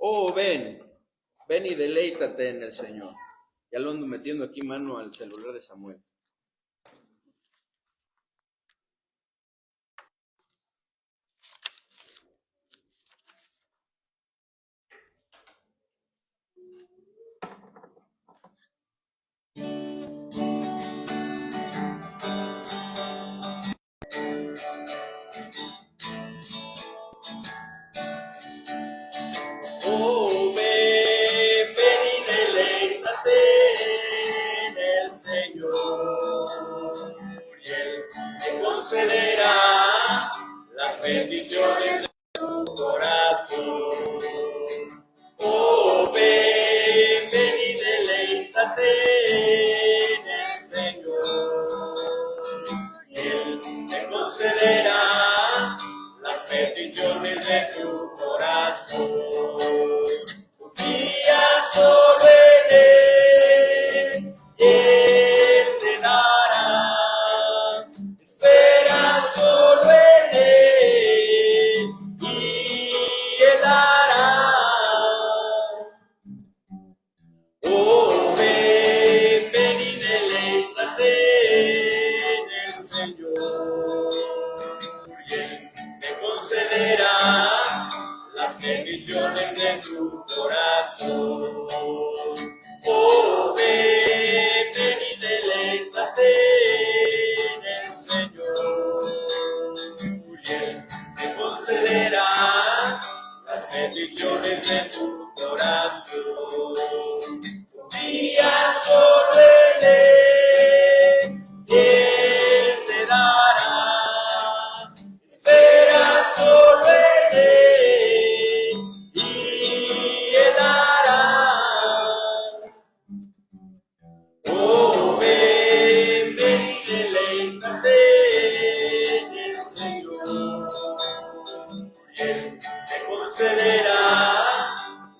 Oh, ven y deleítate en el Señor. Ya lo ando metiendo aquí mano al celular de Samuel. Oh, ven y deleítate en el Señor. Y Él te concederá las bendiciones de tu corazón. Oh, ven y deleítate en el Señor. Y Él te concederá las bendiciones de tu corazón. Confía solo en Él y Él te dará. Espera solo en Él y Él hará. Oh, ven y deleítate en el Señor. Y Él te concederá las bendiciones de tu corazón. Oh, ven y deleítate en el Señor. Y Él te concederá las bendiciones de tu corazón. Confía solo en Él y Él te dará. Espera solo en Él y Él hará. Oh, ven y deleítate en el Señor. Y Él te concederá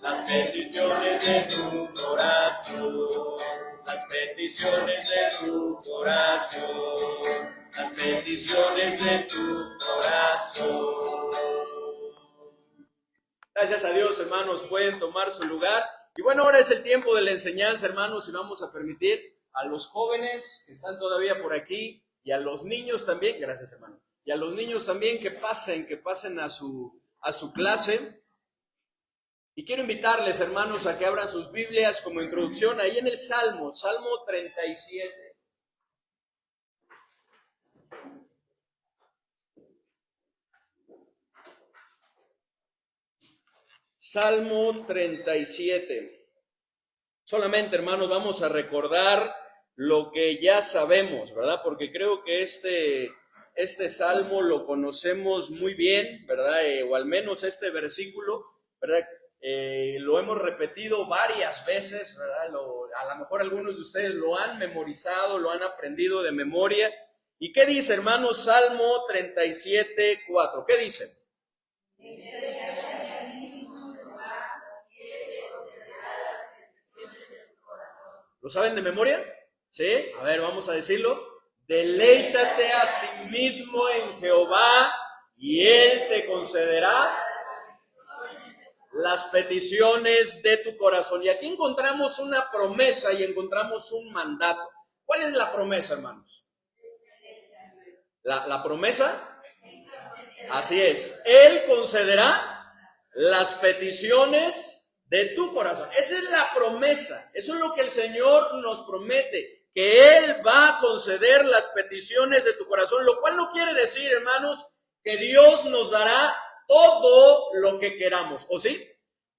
las bendiciones de tu corazón. Las bendiciones de tu corazón. Las bendiciones de tu corazón. Gracias a Dios, hermanos, pueden tomar su lugar. Y bueno, ahora es el tiempo de la enseñanza, hermanos, y vamos a permitir a los jóvenes que están todavía por aquí y a los niños también, gracias, hermano, y a los niños también que pasen a su clase. Y quiero invitarles, hermanos, a que abran sus Biblias como introducción ahí en el Salmo 37. Salmo 37. Solamente, hermanos, vamos a recordar lo que ya sabemos, ¿verdad? Porque creo que este salmo lo conocemos muy bien, ¿verdad? O al menos este versículo, ¿verdad? Lo hemos repetido varias veces, ¿verdad? A lo mejor algunos de ustedes lo han memorizado, lo han aprendido de memoria. ¿Y qué dice, hermanos? Salmo 37, 4. ¿Qué dice? ¿Lo saben de memoria? ¿Sí? A ver, vamos a decirlo. Deleítate a sí mismo en Jehová y Él te concederá las peticiones de tu corazón. Y aquí encontramos una promesa y encontramos un mandato. ¿Cuál es la promesa, hermanos? ¿La promesa? Así es. Él concederá las peticiones de tu corazón. Esa es la promesa. Eso es lo que el Señor nos promete, que Él va a conceder las peticiones de tu corazón, lo cual no quiere decir, hermanos, que Dios nos dará todo lo que queramos, ¿o sí?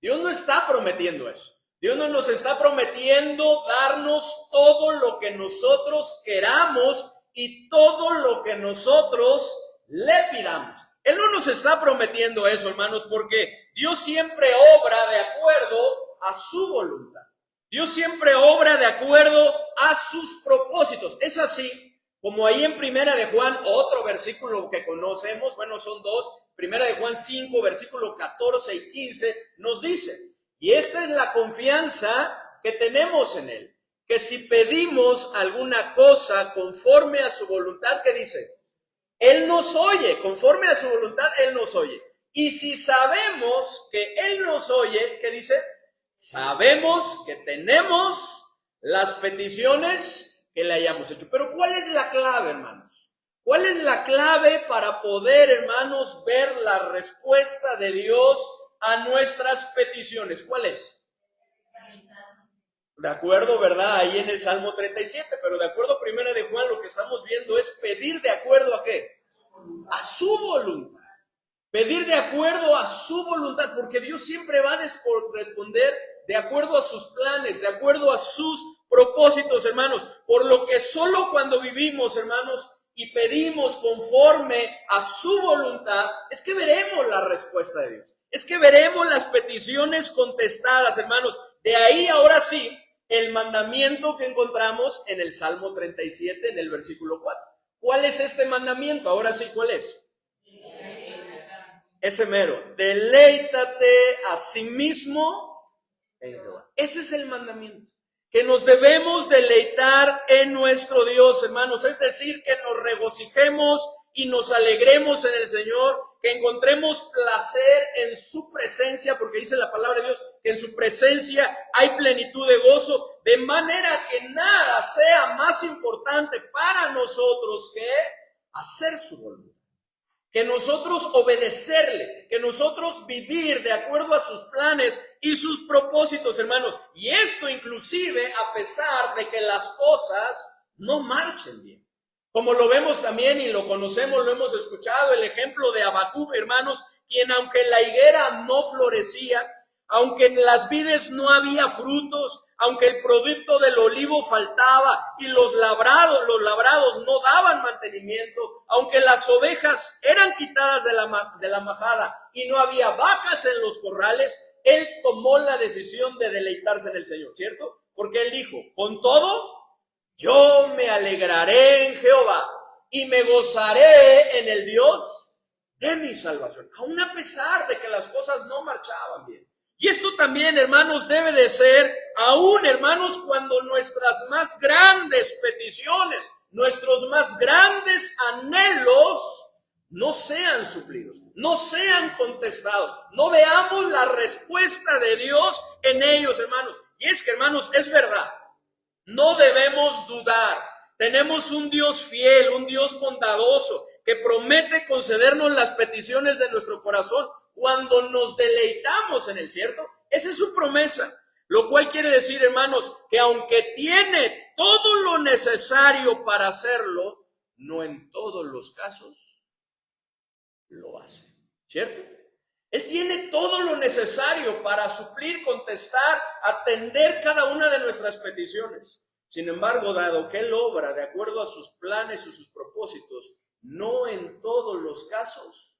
Dios no está prometiendo eso. Dios no nos está prometiendo darnos todo lo que nosotros queramos y todo lo que nosotros le pidamos. Él no nos está prometiendo eso, hermanos, porque Dios siempre obra de acuerdo a su voluntad. Dios siempre obra de acuerdo a sus propósitos. Es así como ahí en Primera de Juan, otro versículo que conocemos, bueno, son dos, Primera de Juan 5, versículo 14 y 15, nos dice, y esta es la confianza que tenemos en Él, que si pedimos alguna cosa conforme a su voluntad, ¿qué dice? Él nos oye, conforme a su voluntad, Él nos oye. Y si sabemos que Él nos oye, ¿qué dice? Sabemos que tenemos las peticiones que le hayamos hecho. Pero ¿cuál es la clave, hermanos? ¿Cuál es la clave para poder, hermanos, ver la respuesta de Dios a nuestras peticiones? ¿Cuál es? De acuerdo, ¿verdad? Ahí en el Salmo 37, pero de acuerdo a 1 de Juan, lo que estamos viendo es pedir de acuerdo ¿a qué? A su voluntad. Pedir de acuerdo a su voluntad, porque Dios siempre va a responder de acuerdo a sus planes, de acuerdo a sus propósitos, hermanos. Por lo que solo cuando vivimos, hermanos, y pedimos conforme a su voluntad, es que veremos la respuesta de Dios. Es que veremos las peticiones contestadas, hermanos. De ahí, ahora sí, el mandamiento que encontramos en el Salmo 37, en el versículo 4. ¿Cuál es este mandamiento? Ahora sí, ¿cuál es? Ese mero. Deleítate a sí mismo en Jehová. Ese es el mandamiento. Que nos debemos deleitar en nuestro Dios, hermanos. Es decir, que nos regocijemos y nos alegremos en el Señor, que encontremos placer en su presencia, porque dice la palabra de Dios que en su presencia hay plenitud de gozo, de manera que nada sea más importante para nosotros que hacer su voluntad, que nosotros obedecerle, que nosotros vivir de acuerdo a sus planes y sus propósitos, hermanos. Y esto inclusive a pesar de que las cosas no marchen bien. Como lo vemos también y lo conocemos, lo hemos escuchado, el ejemplo de Habacuc, hermanos, quien aunque la higuera no florecía, aunque en las vides no había frutos, aunque el producto del olivo faltaba y los labrados no daban mantenimiento, aunque las ovejas eran quitadas de la majada y no había vacas en los corrales, él tomó la decisión de deleitarse en el Señor, ¿cierto? Porque él dijo, con todo, yo me alegraré en Jehová y me gozaré en el Dios de mi salvación, aun a pesar de que las cosas no marchaban bien. Y esto también, hermanos, debe de ser, aún, hermanos, cuando nuestras más grandes peticiones, nuestros más grandes anhelos no sean suplidos, no sean contestados, no veamos la respuesta de Dios en ellos, hermanos. Y es que, hermanos, es verdad, no debemos dudar. Tenemos un Dios fiel, un Dios bondadoso, que promete concedernos las peticiones de nuestro corazón cuando nos deleitamos en él, ¿cierto? Esa es su promesa, lo cual quiere decir, hermanos, que aunque tiene todo lo necesario para hacerlo, no en todos los casos lo hace, ¿cierto? Él tiene todo lo necesario para suplir, contestar, atender cada una de nuestras peticiones. Sin embargo, dado que Él obra de acuerdo a sus planes y sus propósitos, no en todos los casos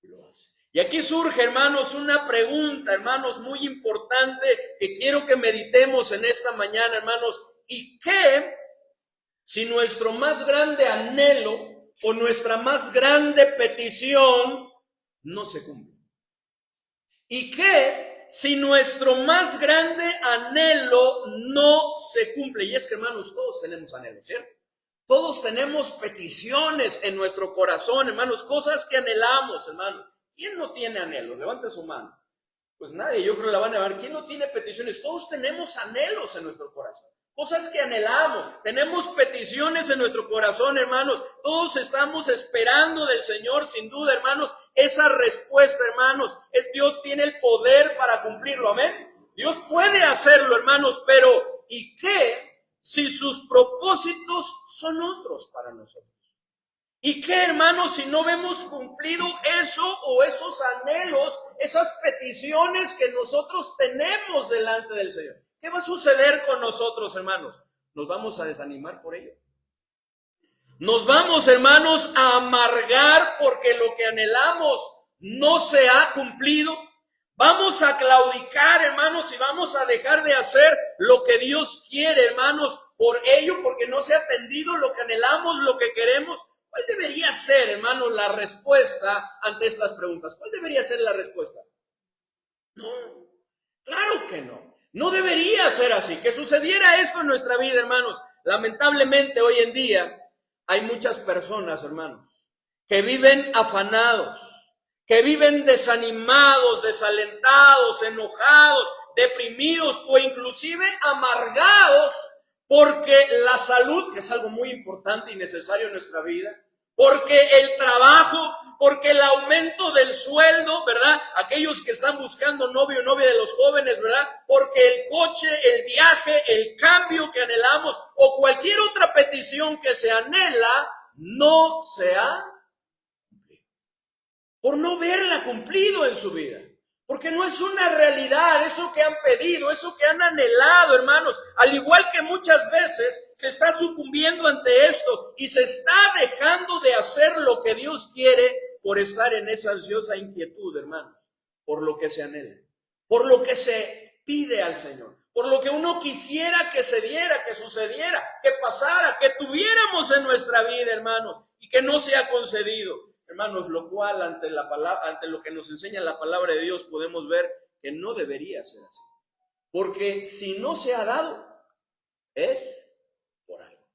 lo hace. Y aquí surge, hermanos, una pregunta, hermanos, muy importante que quiero que meditemos en esta mañana, hermanos. ¿Y qué si nuestro más grande anhelo o nuestra más grande petición no se cumple? ¿Y qué si nuestro más grande anhelo no se cumple? Y es que, hermanos, todos tenemos anhelos, ¿cierto? Todos tenemos peticiones en nuestro corazón, hermanos, cosas que anhelamos, hermanos. ¿Quién no tiene anhelos? Levante su mano. Pues nadie, yo creo que la van a ver. ¿Quién no tiene peticiones? Todos tenemos anhelos en nuestro corazón. Cosas que anhelamos. Tenemos peticiones en nuestro corazón, hermanos. Todos estamos esperando del Señor, sin duda, hermanos, esa respuesta, hermanos. Dios tiene el poder para cumplirlo, amén. Dios puede hacerlo, hermanos, pero ¿y qué si sus propósitos son otros para nosotros? ¿Y qué, hermanos, si no vemos cumplido eso o esos anhelos, esas peticiones que nosotros tenemos delante del Señor? ¿Qué va a suceder con nosotros, hermanos? ¿Nos vamos a desanimar por ello? ¿Nos vamos, hermanos, a amargar porque lo que anhelamos no se ha cumplido? ¿Vamos a claudicar, hermanos, y vamos a dejar de hacer lo que Dios quiere, hermanos, por ello, porque no se ha atendido lo que anhelamos, lo que queremos? ¿Cuál debería ser, hermanos, la respuesta ante estas preguntas? ¿Cuál debería ser la respuesta? No, claro que no. No debería ser así. Que sucediera esto en nuestra vida, hermanos. Lamentablemente hoy en día hay muchas personas, hermanos, que viven afanados, que viven desanimados, desalentados, enojados, deprimidos o inclusive amargados porque la salud, que es algo muy importante y necesario en nuestra vida, porque el trabajo, porque el aumento del sueldo, ¿verdad? Aquellos que están buscando novio o novia de los jóvenes, ¿verdad? Porque el coche, el viaje, el cambio que anhelamos o cualquier otra petición que se anhela, no se ha cumplido. Por no verla cumplido en su vida. Porque no es una realidad eso que han pedido, eso que han anhelado, hermanos. Al igual que muchas veces se está sucumbiendo ante esto y se está dejando de hacer lo que Dios quiere por estar en esa ansiosa inquietud, hermanos. Por lo que se anhela, por lo que se pide al Señor, por lo que uno quisiera que se diera, que sucediera, que pasara, que tuviéramos en nuestra vida, hermanos, y que no se ha concedido. Hermanos, lo cual ante lo que nos enseña la palabra de Dios podemos ver que no debería ser así. Porque si no se ha dado, es por algo.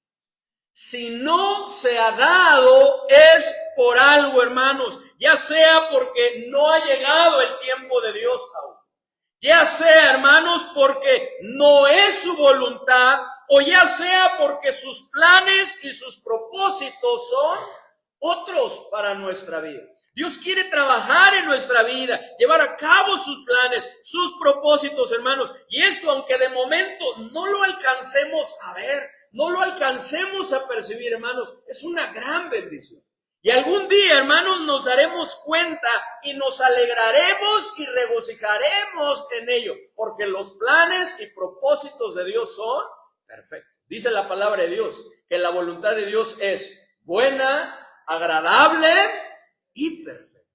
Si no se ha dado, es por algo, hermanos. Ya sea porque no ha llegado el tiempo de Dios aún. Ya sea, hermanos, porque no es su voluntad, o ya sea porque sus planes y sus propósitos son otros para nuestra vida. Dios quiere trabajar en nuestra vida, llevar a cabo sus planes, sus propósitos, hermanos. Y esto, aunque de momento no lo alcancemos a ver, no lo alcancemos a percibir, hermanos, es una gran bendición. Y algún día, hermanos, nos daremos cuenta y nos alegraremos y regocijaremos en ello, porque los planes y propósitos de Dios son perfectos. Dice la palabra de Dios que la voluntad de Dios es buena, agradable y perfecta.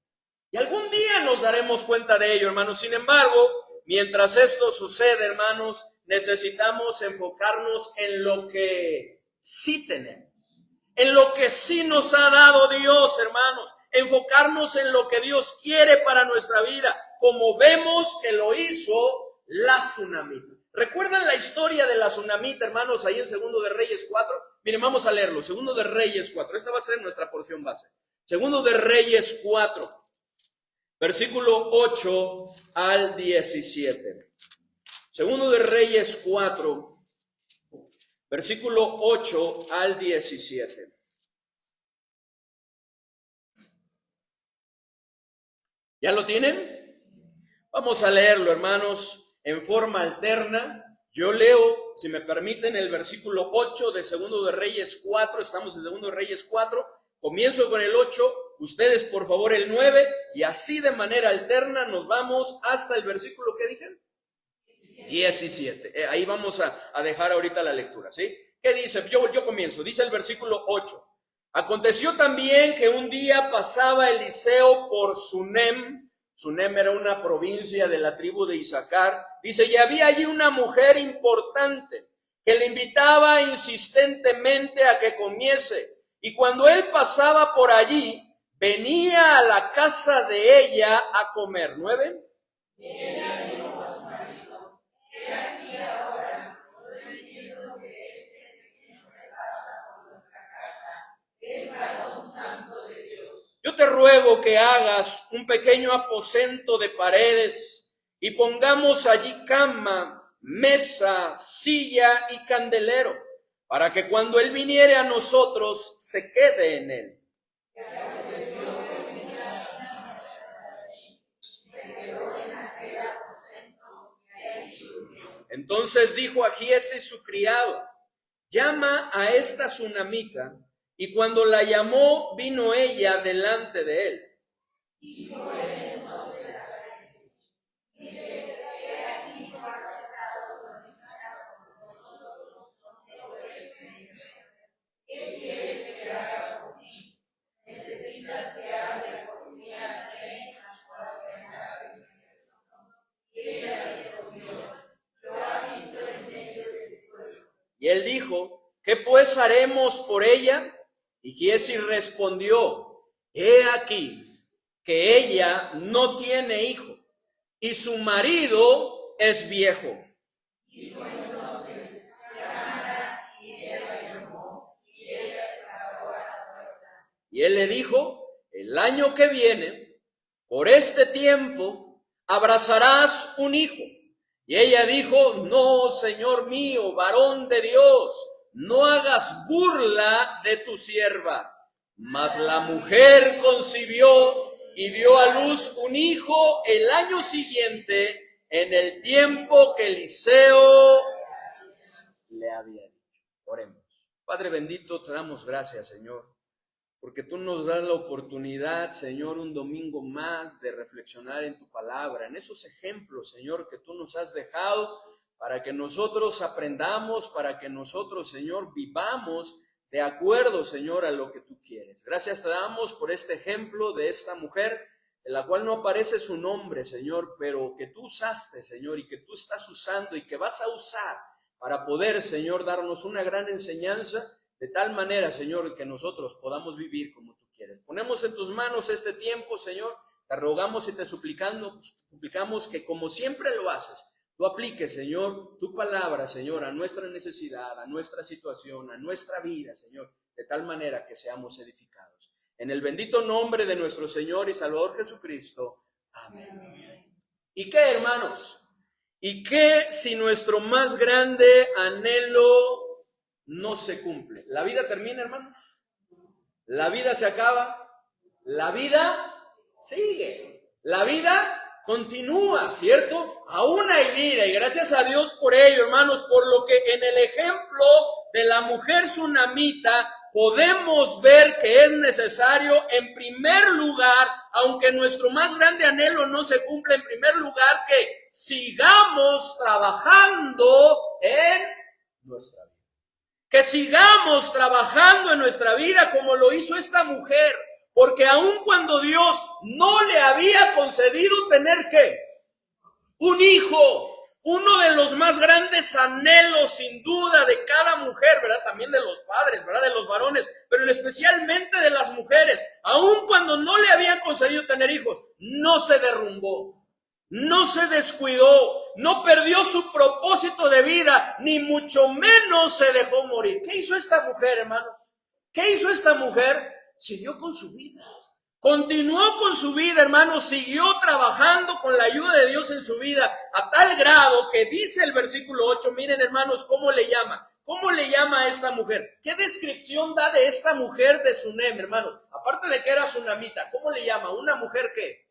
Y algún día nos daremos cuenta de ello, hermanos. Sin embargo, mientras esto sucede, hermanos, necesitamos enfocarnos en lo que sí tenemos. En lo que sí nos ha dado Dios, hermanos. Enfocarnos en lo que Dios quiere para nuestra vida, como vemos que lo hizo la tsunamita. ¿Recuerdan la historia de la tsunamita, hermanos, ahí en 2 de Reyes 4? Miren, vamos a leerlo. 2 de Reyes 4. Esta va a ser nuestra porción base. 2 de Reyes 4, versículo 8 al 17. 2 de Reyes 4, versículo 8 al 17. ¿Ya lo tienen? Vamos a leerlo, hermanos, en forma alterna. Yo leo, si me permiten, el versículo 8 de 2 de Reyes 4. Estamos en 2 de Reyes 4. Comienzo con el 8, ustedes por favor el 9, y así de manera alterna nos vamos hasta el versículo, ¿qué dije? 17. Ahí vamos a dejar ahorita la lectura, ¿sí? ¿Qué dice? Yo comienzo. Dice el versículo 8. Aconteció también que un día pasaba Eliseo por Sunem. Sunem era una provincia de la tribu de Isaacar. Dice, y había allí una mujer importante que le invitaba insistentemente a que comiese. Y cuando él pasaba por allí, venía a la casa de ella a comer. 9. Yo te ruego que hagas un pequeño aposento de paredes y pongamos allí cama, mesa, silla y candelero, para que cuando él viniere a nosotros se quede en él. Entonces dijo a Giezi su criado, llama a esta tsunamita. Y cuando la llamó, vino ella delante de él. Dijo él entonces a Giezi, dile, he aquí tú has estado solicitando con nosotros todo este dinero. ¿Qué quieres que haga por ti? ¿Necesitas que hable por ti a rey para ordenar mi persona? Y ella respondió, yo habito en medio de tu pueblo. Y él dijo, ¿qué pues haremos por ella? Y Giezi respondió, he aquí que ella no tiene hijo y su marido es viejo. Dijo entonces, llámala, y él la llamó, y ella salió a la puerta. Y él le dijo, el año que viene, por este tiempo abrazarás un hijo. Y ella dijo, no, Señor mío, varón de Dios, no hagas burla de tu sierva. Mas la mujer concibió y dio a luz un hijo el año siguiente, en el tiempo que Eliseo le había dicho. Oremos. Padre bendito, te damos gracias, Señor, porque tú nos das la oportunidad, Señor, un domingo más de reflexionar en tu palabra, en esos ejemplos, Señor, que tú nos has dejado para que nosotros aprendamos, para que nosotros, Señor, vivamos de acuerdo, Señor, a lo que tú quieres. Gracias te damos por este ejemplo de esta mujer, en la cual no aparece su nombre, Señor, pero que tú usaste, Señor, y que tú estás usando y que vas a usar para poder, Señor, darnos una gran enseñanza, de tal manera, Señor, que nosotros podamos vivir como tú quieres. Ponemos en tus manos este tiempo, Señor, te rogamos y te suplicamos que como siempre lo haces, tú apliques, Señor, tu palabra, Señor, a nuestra necesidad, a nuestra situación, a nuestra vida, Señor, de tal manera que seamos edificados. En el bendito nombre de nuestro Señor y Salvador Jesucristo. Amén. ¿Y qué, hermanos? ¿Y qué si nuestro más grande anhelo no se cumple? ¿La vida termina, hermanos? ¿La vida se acaba? La vida sigue. La vida continúa, ¿cierto? Aún hay vida y gracias a Dios por ello, hermanos, por lo que en el ejemplo de la mujer sunamita podemos ver que es necesario, en primer lugar, aunque nuestro más grande anhelo no se cumple, en primer lugar, que sigamos trabajando en nuestra vida. Que sigamos trabajando en nuestra vida como lo hizo esta mujer. Porque aun cuando Dios no le había concedido tener ¿qué? Un hijo, uno de los más grandes anhelos sin duda de cada mujer, ¿verdad? También de los padres, ¿verdad? De los varones, pero especialmente de las mujeres. Aun cuando no le habían concedido tener hijos, no se derrumbó, no se descuidó, no perdió su propósito de vida, ni mucho menos se dejó morir. ¿Qué hizo esta mujer, hermanos? ¿Qué hizo esta mujer? Siguió con su vida, continuó con su vida, hermanos, siguió trabajando con la ayuda de Dios en su vida, a tal grado que dice el versículo 8, miren, hermanos, ¿cómo le llama a esta mujer? ¿Qué descripción da de esta mujer de Sunem, hermanos? Aparte de que era sunamita, ¿cómo le llama? ¿Una mujer qué?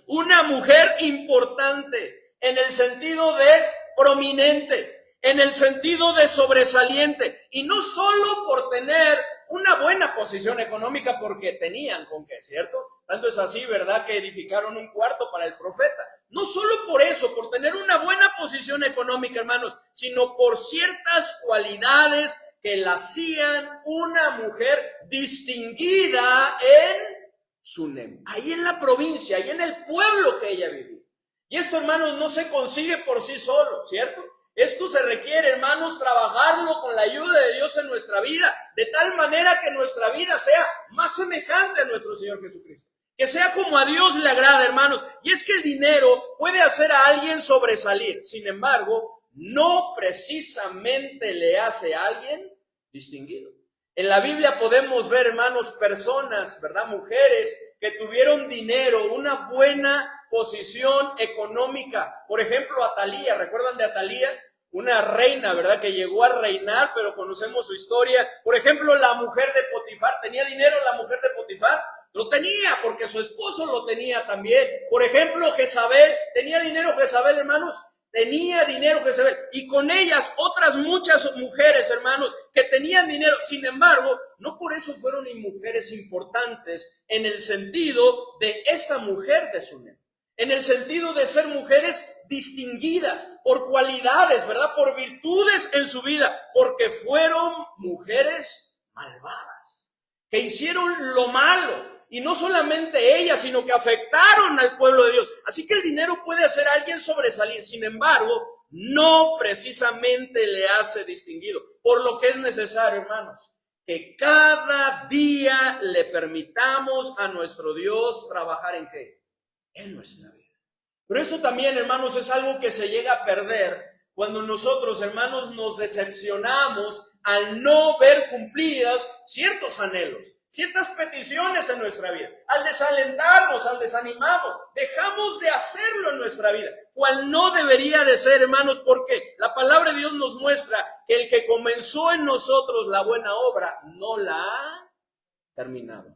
Una mujer importante, en el sentido de prominente, en el sentido de sobresaliente, y no solo por tener una buena posición económica, porque tenían con qué, ¿cierto? Tanto es así, ¿verdad?, que edificaron un cuarto para el profeta. No solo por eso, por tener una buena posición económica, hermanos, sino por ciertas cualidades que la hacían una mujer distinguida en Sunem, ahí en la provincia, ahí en el pueblo que ella vivía. Y esto, hermanos, no se consigue por sí solo, ¿cierto? Esto se requiere, hermanos, trabajarlo con la ayuda de Dios en nuestra vida, de tal manera que nuestra vida sea más semejante a nuestro Señor Jesucristo. Que sea como a Dios le agrada, hermanos. Y es que el dinero puede hacer a alguien sobresalir. Sin embargo, no precisamente le hace a alguien distinguido. En la Biblia podemos ver, hermanos, personas, ¿verdad? Mujeres que tuvieron dinero, una buena posición económica. Por ejemplo, Atalía, ¿recuerdan de Atalía? Una reina, ¿verdad? Que llegó a reinar, pero conocemos su historia. Por ejemplo, la mujer de Potifar. ¿Tenía dinero la mujer de Potifar? Lo tenía, porque su esposo lo tenía también. Por ejemplo, Jezabel. ¿Tenía dinero Jezabel, hermanos? Tenía dinero Jezabel. Y con ellas otras muchas mujeres, hermanos, que tenían dinero. Sin embargo, no por eso fueron ni mujeres importantes en el sentido de esta mujer de Sunem. En el sentido de ser mujeres distinguidas por cualidades, ¿verdad? Por virtudes en su vida, porque fueron mujeres malvadas, que hicieron lo malo, y no solamente ellas, sino que afectaron al pueblo de Dios. Así que el dinero puede hacer a alguien sobresalir, sin embargo, no precisamente le hace distinguido, por lo que es necesario, hermanos, que cada día le permitamos a nuestro Dios trabajar ¿en qué? En nuestra vida. Pero esto también, hermanos, es algo que se llega a perder cuando nosotros, hermanos, nos decepcionamos al no ver cumplidas ciertos anhelos, ciertas peticiones en nuestra vida, al desalentarnos, al desanimarnos, dejamos de hacerlo en nuestra vida, cual no debería de ser, hermanos, porque la palabra de Dios nos muestra que el que comenzó en nosotros la buena obra no la ha terminado.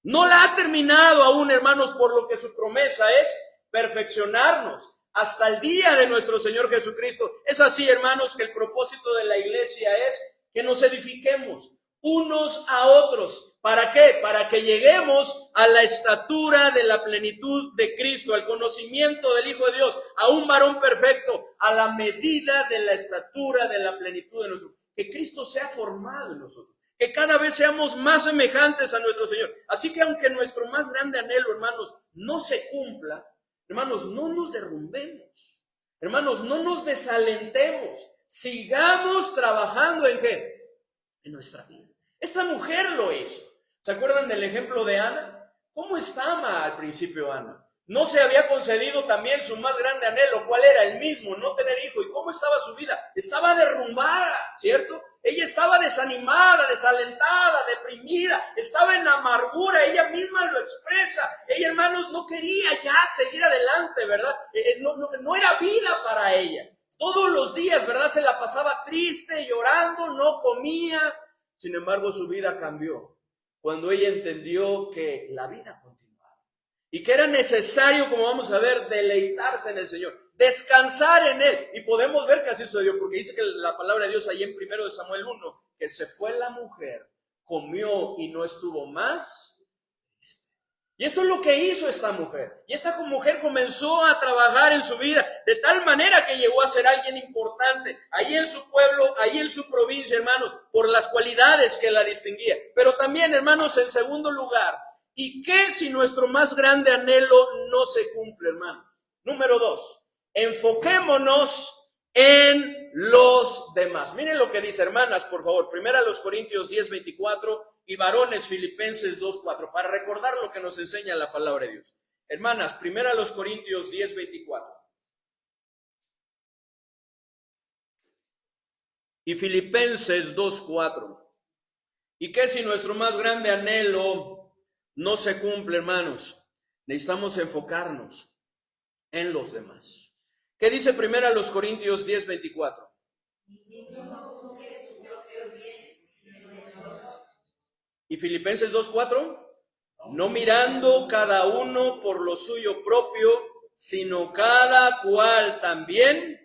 No la ha terminado aún, hermanos, por lo que su promesa es perfeccionarnos hasta el día de nuestro Señor Jesucristo. Es así, hermanos, que el propósito de la iglesia es que nos edifiquemos unos a otros. ¿Para qué? Para que lleguemos a la estatura de la plenitud de Cristo, al conocimiento del Hijo de Dios, a un varón perfecto, a la medida de la estatura de la plenitud de nosotros. Que Cristo sea formado en nosotros, que cada vez seamos más semejantes a nuestro Señor. Así que aunque nuestro más grande anhelo, hermanos, no se cumpla, hermanos, no nos derrumbemos. Hermanos, no nos desalentemos. Sigamos trabajando ¿en qué? En nuestra vida. Esta mujer lo hizo. ¿Se acuerdan del ejemplo de Ana? ¿Cómo estaba al principio Ana? No se había concedido también su más grande anhelo. ¿Cuál era? El mismo, no tener hijo. ¿Y cómo estaba su vida? Estaba derrumbada, ¿cierto? Ella estaba desanimada, desalentada, deprimida, estaba en amargura, ella misma lo expresa. Ella, hermanos, no quería ya seguir adelante, ¿verdad? No era vida para ella. Todos los días, ¿verdad? Se la pasaba triste, llorando, no comía. Sin embargo, su vida cambió cuando ella entendió que la vida continuaba y que era necesario, como vamos a ver, deleitarse en el Señor, descansar en Él. Y podemos ver que así sucedió, porque dice que la palabra de Dios ahí en 1 Samuel 1, que se fue la mujer, comió y no estuvo más triste. Y esto es lo que hizo esta mujer. Y esta mujer comenzó a trabajar en su vida de tal manera que llegó a ser alguien importante ahí en su pueblo, ahí en su provincia, hermanos, por las cualidades que la distinguía. Pero también, hermanos, en segundo lugar, ¿y qué si nuestro más grande anhelo no se cumple, hermanos? Número 2, enfoquémonos en los demás. Miren lo que dice, hermanas, por favor. 1 Corintios 10:24 y varones, Filipenses 2:4, para recordar lo que nos enseña la palabra de Dios. Hermanas, 1 Corintios 10:24 y Filipenses 2:4. ¿Y qué si nuestro más grande anhelo no se cumple, hermanos? Necesitamos enfocarnos en los demás. ¿Qué dice 1 Corintios 10:24? ¿Y Filipenses 2:4? No mirando cada uno por lo suyo propio, sino cada cual también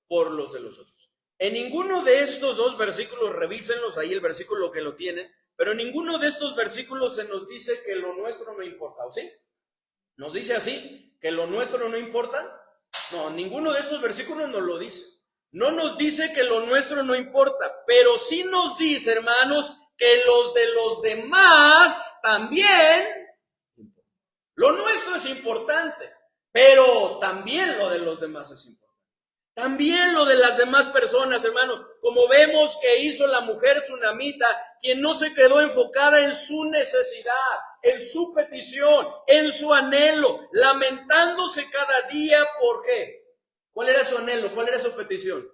por los de los otros. En ninguno de estos dos versículos, revísenlos ahí el versículo que lo tienen, pero en ninguno de estos versículos se nos dice que lo nuestro no importa, ¿o sí? ¿Nos dice así? ¿Que lo nuestro no importa? No, ninguno de estos versículos nos lo dice. No nos dice que lo nuestro no importa, pero sí nos dice, hermanos, que los de los demás también. Lo nuestro es importante, pero también lo de los demás es importante. También lo de las demás personas, hermanos, como vemos que hizo la mujer tsunamita, quien no se quedó enfocada en su necesidad, en su petición, en su anhelo, lamentándose cada día. ¿Por qué? ¿Cuál era su anhelo? ¿Cuál era su petición?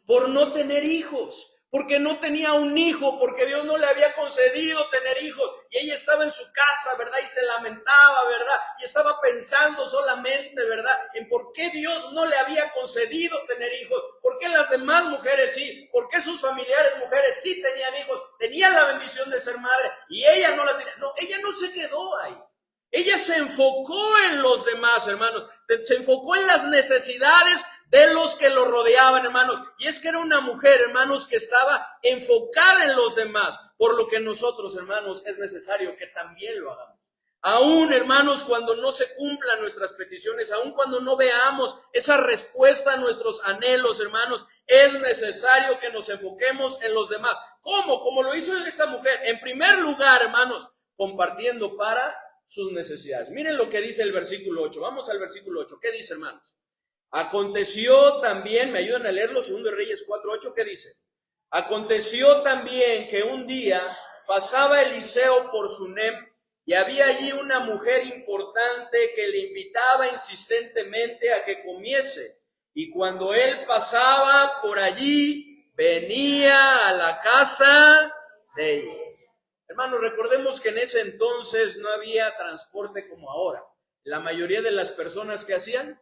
Por no tener hijos. Porque no tenía un hijo, porque Dios no le había concedido tener hijos. Y ella estaba en su casa, ¿verdad? Y se lamentaba, ¿verdad? Y estaba pensando solamente, ¿verdad? En por qué Dios no le había concedido tener hijos. ¿Por qué las demás mujeres sí? ¿Por qué sus familiares mujeres sí tenían hijos? Tenían la bendición de ser madre y ella no la tenía. No, ella no se quedó ahí. Ella se enfocó en los demás, hermanos. Se enfocó en las necesidades de los que lo rodeaban, hermanos. Y es que era una mujer, hermanos, que estaba enfocada en los demás. Por lo que nosotros, hermanos, es necesario que también lo hagamos. Aún, hermanos, cuando no se cumplan nuestras peticiones, aún cuando no veamos esa respuesta a nuestros anhelos, hermanos, es necesario que nos enfoquemos en los demás. ¿Cómo? Como lo hizo esta mujer. En primer lugar, hermanos, compartiendo para sus necesidades. Miren lo que dice el versículo 8. Vamos al versículo 8. ¿Qué dice, hermanos? Aconteció también, me ayudan a leerlo, 2 Reyes 4:8, ¿qué dice? Aconteció también que un día pasaba Eliseo por Sunem y había allí una mujer importante que le invitaba insistentemente a que comiese. Y cuando él pasaba por allí, venía a la casa de ella. Hermanos, recordemos que en ese entonces no había transporte como ahora. La mayoría de las personas que hacían,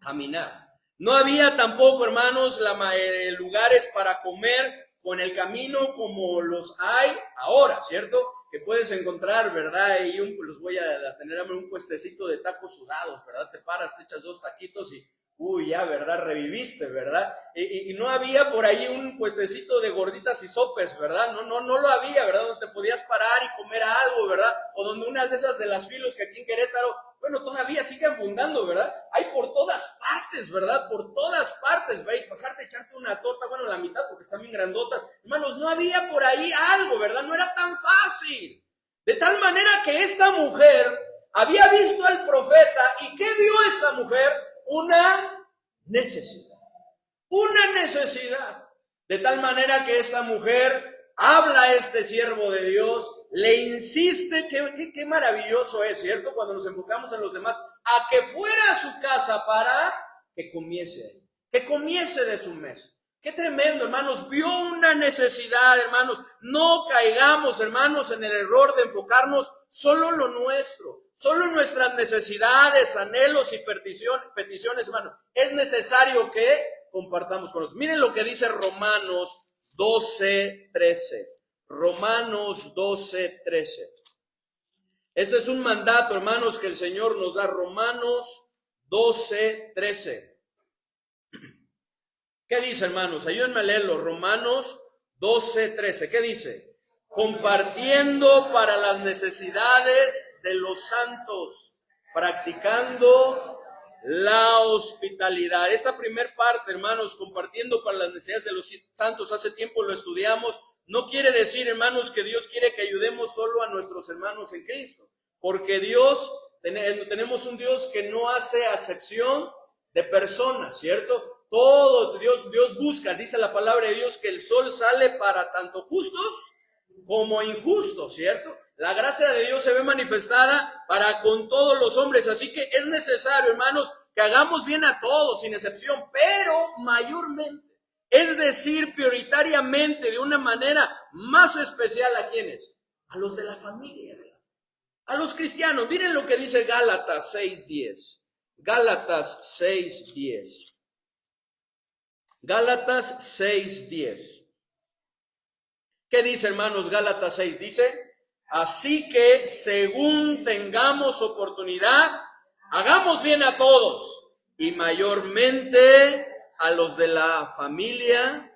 caminar. No había tampoco, hermanos, lugares para comer con el camino como los hay ahora, ¿cierto? Que puedes encontrar, ¿verdad? Y los voy a tener un puestecito de tacos sudados, ¿verdad? Te paras, te echas 2 taquitos y, ya, ¿verdad? Reviviste, ¿verdad? Y no había por ahí un puestecito de gorditas y sopes, ¿verdad? No lo había, ¿verdad? Donde te podías parar y comer algo, ¿verdad? O donde unas de esas de las filos que aquí en Querétaro, bueno, todavía sigue abundando, ¿verdad? Hay por todas partes, ¿verdad? Por todas partes, ¿verdad? Y pasarte a echarte una torta, bueno, la mitad porque están bien grandotas. Hermanos, no había por ahí algo, ¿verdad? No era tan fácil. De tal manera que esta mujer había visto al profeta, ¿y qué vio esta mujer? Una necesidad. Una necesidad. De tal manera que esta mujer habla a este siervo de Dios, le insiste, qué maravilloso es, ¿cierto? Cuando nos enfocamos en los demás, a que fuera a su casa para que comiese ahí, que comiese de su mesa. Qué tremendo, hermanos, vio una necesidad, hermanos. No caigamos, hermanos, en el error de enfocarnos solo en lo nuestro, solo en nuestras necesidades, anhelos y peticiones, hermanos. Es necesario que compartamos con otros. Miren lo que dice Romanos 12:13. Romanos 12:13. Este es un mandato, hermanos, que el Señor nos da. Romanos 12:13. ¿Qué dice, hermanos? Ayúdenme a leerlo. Romanos 12:13. ¿Qué dice? Compartiendo para las necesidades de los santos, practicando la hospitalidad. Esta primer parte, hermanos, compartiendo para las necesidades de los santos, hace tiempo lo estudiamos. No quiere decir, hermanos, que Dios quiere que ayudemos solo a nuestros hermanos en Cristo, porque tenemos un Dios que no hace acepción de personas, ¿cierto? Todo Dios busca, dice la palabra de Dios, que el sol sale para tanto justos como injustos, ¿cierto? La gracia de Dios se ve manifestada para con todos los hombres, así que es necesario, hermanos, que hagamos bien a todos, sin excepción, pero mayormente, es decir, prioritariamente, de una manera más especial, ¿a quiénes? A los de la familia, a los cristianos. Miren lo que dice Gálatas 6:10. Gálatas 6:10. Gálatas 6:10. ¿Qué dice, hermanos? Gálatas 6 dice: así que según tengamos oportunidad, hagamos bien a todos y mayormente a los de la familia.